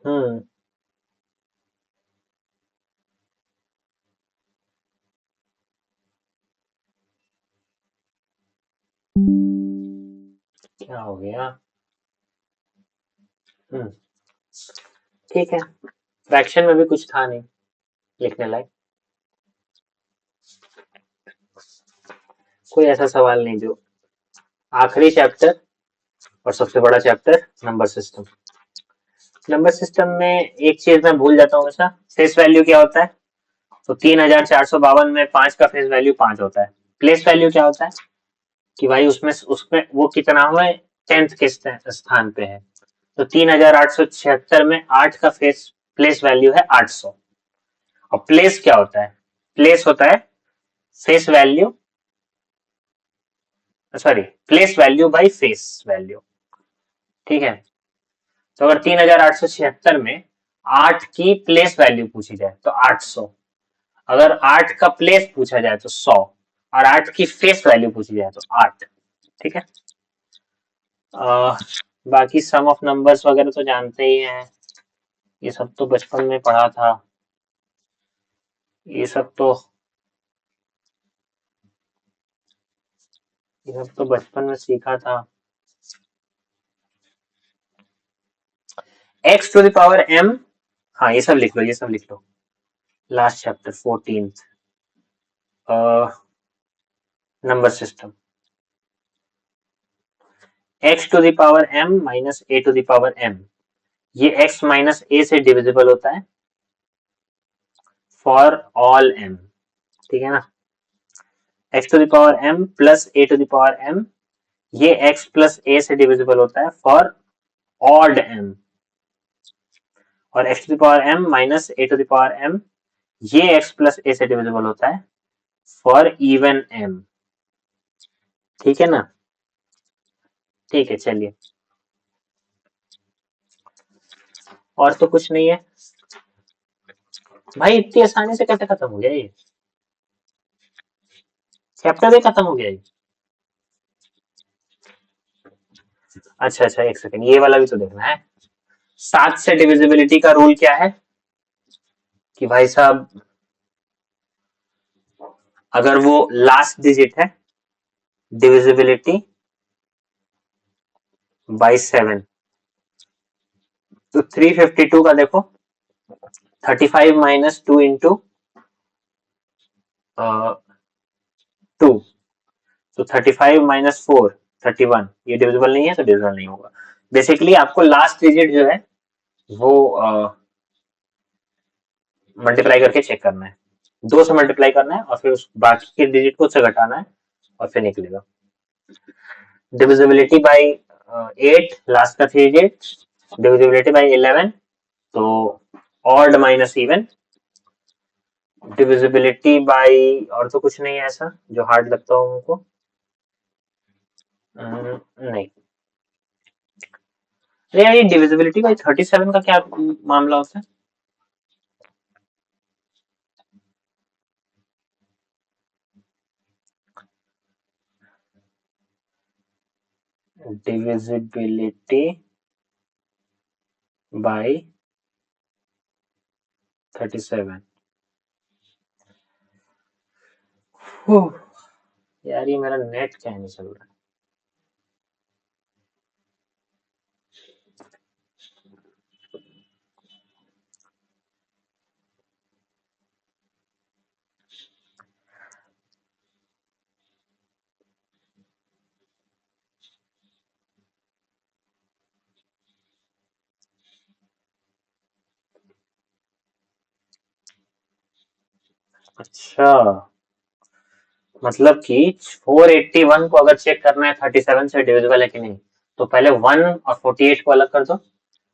हम्म, क्या हो गया? हम्म, ठीक है, फ्रैक्शन में भी कुछ था नहीं लिखने लायक, कोई ऐसा सवाल नहीं जो। आखिरी चैप्टर और सबसे बड़ा chapter, number system. Number system में एक चीज मैं भूल जाता हूँ हमेशा, फेस वैल्यू क्या होता है? तो 3452 में 5 का फेस वैल्यू 5 होता है। प्लेस वैल्यू क्या होता है कि भाई उसमें उसमें वो कितना हुआ है, 10th के स्थान पे है। तो 3876 में 8 का फेस प्लेस वैल्यू है 800। और प्लेस क्या होता है? प्लेस होता है face value, sorry, place value by face value. ठीक है, तो अगर 3876 में 8 की प्लेस वैल्यू पूछी जाए तो 800, अगर 8 का प्लेस पूछा जाए तो 100, और 8 की फेस वैल्यू पूछी जाए तो 8। ठीक है, बाकी सम ऑफ नंबर्स वगैरह तो जानते ही हैं, ये सब तो बचपन में पढ़ा था, ये सब तो ये सब तो बचपन में सीखा था। X to the power m, हाँ ये सब लिख लो, ये सब लिख लो, last chapter 14th। Number system, x to the power m minus a to the power m, ये x माइनस a से डिविजिबल होता है फॉर ऑल m, ठीक है ना। x to the power m plus a to the power m, ये x प्लस a से डिविजिबल होता है फॉर ऑड m, और x to the power m minus a to the power m, ये x प्लस a से डिविजिबल होता है फॉर इवन m, ठीक है ना। ठीक है, चलिए, और तो कुछ नहीं है भाई। इतनी आसानी से कैसे खत्म हो गया ये चैप्टर? भी खत्म हो गया ये? अच्छा अच्छा, एक सेकंड, ये वाला भी तो देखना है। 7 से डिविजिबिलिटी का रूल क्या है कि भाई साहब, अगर वो लास्ट डिजिट है, डिविजिबिलिटी बाई 7, तो 352 का देखो, 35 माइनस 2 इंटू 2, तो 35 माइनस 4 31, ये डिविजिबल नहीं है तो डिविजिबल नहीं होगा। बेसिकली आपको लास्ट डिजिट जो है वो मल्टीप्लाई करके चेक करना है, 2 से मल्टीप्लाई करना है और फिर उस बाकी के डिजिट को उससे घटाना है और फिर निकलेगा। डिविजिबिलिटी बाई 8, लास्ट का 3 डिजिट, डिविजिबिलिटी बाई 11, तो odd minus even, divisibility by, और तो कुछ नहीं है ऐसा जो हार्ड लगता हो उनको, नहीं। अरे यार, ये डिविजिबिलिटी बाई 37 का क्या मामला होता है? डिविजिबिलिटी बाई 37, यार ये मेरा नेट क्या नहीं चल रहा है। अच्छा, मतलब कि 481 को अगर चेक करना है 37 से डिविजिबल है कि नहीं, तो पहले 1 और 48 को अलग कर दो,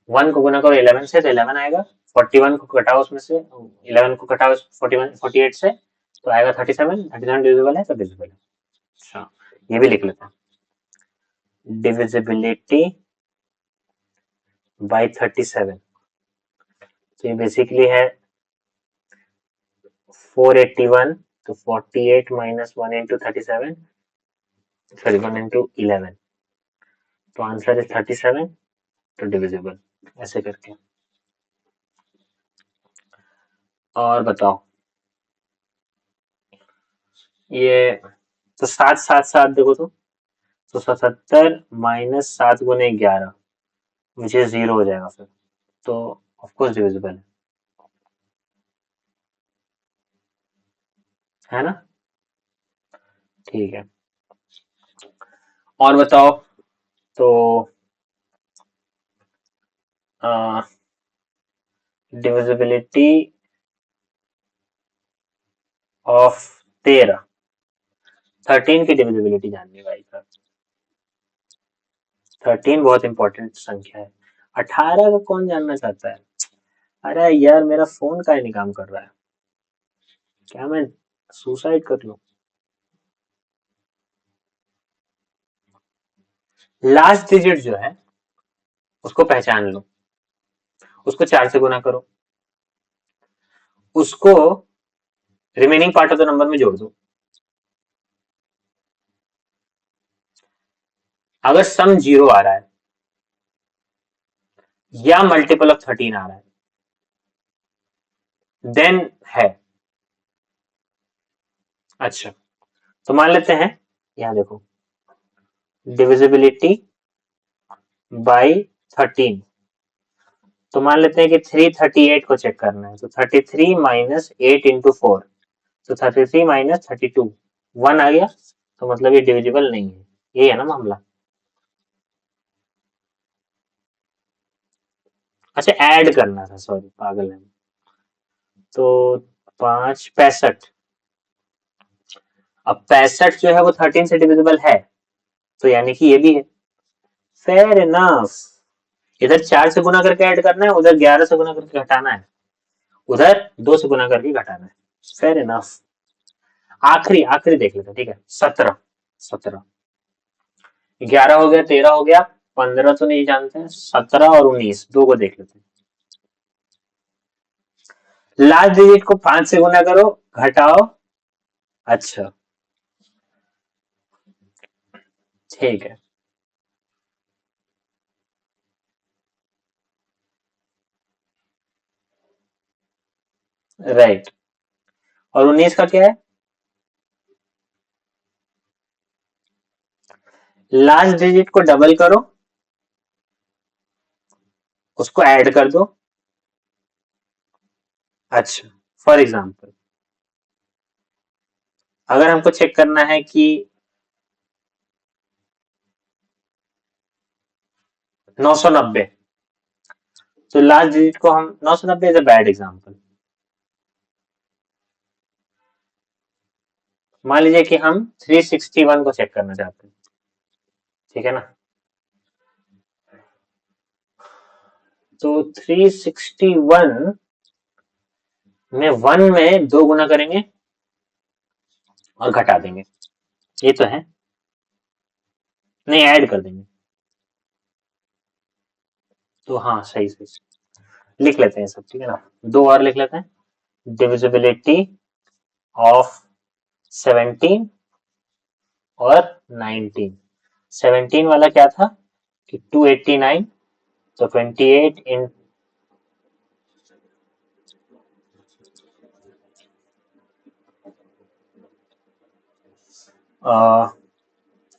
1 को गुना करो 11 से तो 11 आएगा, 41 को घटाओ उसमें से, 11 को घटाओ 41 48 से तो आएगा 37 डिविजिबल है तो डिविजिबल है। अच्छा, ये भी लिख लेते हैं, डिविजिबिलिटी बाई 37, तो ये बेसिकली है 481, तो 48 माइनस 1 इंटू 37, सॉरी 1 इंटू 11, तो आंसर इज 37, तो डिविजिबल, ऐसे करके। और बताओ, ये तो 7 7 7 देखो तो 77 माइनस 7 गुने 11, मुझे 0 हो जाएगा फिर, तो ऑफकोर्स डिविजिबल है ना। ठीक है, और बताओ, तो डिविजिबिलिटी ऑफ 13 की डिविजिबिलिटी जाननी है भाई साहब। 13 बहुत इंपॉर्टेंट संख्या है, 18 का कौन जानना चाहता है? अरे यार, मेरा फोन का ही नहीं काम कर रहा है, क्या मैं सुसाइड कर लूं? लास्ट डिजिट जो है उसको पहचान लो, उसको 4 से गुना करो, उसको remaining part of the number में जोड़ दो। अगर सम 0 आ रहा है या मल्टीपल ऑफ 13 आ रहा है, देन है। अच्छा, तो मान लेते हैं, यहां देखो, डिविजिबिलिटी बाई 13, तो मान लेते हैं कि 338 को चेक करना है, तो 33 माइनस 8 इंटू 4, तो 33 माइनस 32 1 आ गया, तो मतलब ये डिविजिबल नहीं है। ये है ना मामला। अच्छा ऐड करना था, सॉरी पागल है। तो 5 65, अब 65 जो है वो 13 से डिविजिबल है, तो यानी कि ये भी है। Fair enough. इधर 4 से गुना करके ऐड करना है, उधर 11 से गुना करके घटाना है, उधर 2 से गुना करके घटाना है। Fair enough. आखिरी आखिरी देख लेते हैं, ठीक है। 17 17 11 हो गया, 13 हो गया, 15 तो नहीं जानते हैं, 17 और 19 दो को देख लेते हैं। लास्ट डिजिट को 5 से गुना करो, घटाओ। अच्छा ठीक है। राइट। और 19 का क्या है? लास्ट डिजिट को डबल करो, उसको ऐड कर दो। अच्छा, फॉर एग्जाम्पल अगर हमको चेक करना है कि 990, तो लास्ट डिजिट को हम 990 इज अ बैड एग्जाम्पल। मान लीजिए कि हम 361 को चेक करना चाहते हैं, ठीक है ना। तो 361 में 1 में 2 गुना करेंगे और घटा देंगे, ये तो है। नहीं, ऐड कर देंगे। तो हाँ सही सही लिख लेते हैं सब, ठीक है ना। दो और लिख लेते हैं। डिविजिबिलिटी ऑफ 17 और 19। 17 वाला क्या था कि 289, तो 28 इन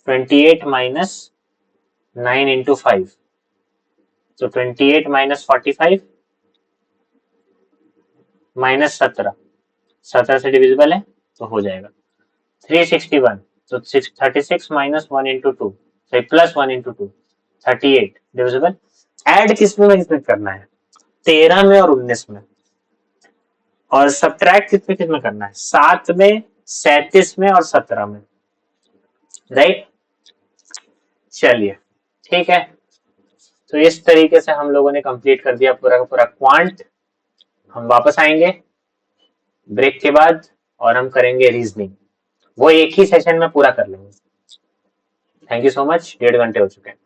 28 माइनस 9 into 5, तो 28 माइनस 45 माइनस 17, 17 से डिविजिबल है तो हो जाएगा 361। तो 36 माइनस 1 into 2, सही, प्लस 1 into 2, 38 डिविजिबल। ऐड किसमें करना है? 13 में और 19 में। और सब्ट्रैक्ट किसमें करना है? 7 में, 37 में और 17 में। राइट। चलिए ठीक है। तो इस तरीके से हम लोगों ने कंप्लीट कर दिया पूरा का पूरा क्वांट। हम वापस आएंगे ब्रेक के बाद और हम करेंगे रीजनिंग, वो एक ही सेशन में पूरा कर लेंगे। थैंक यू सो मच, 1.5 घंटे हो चुके हैं।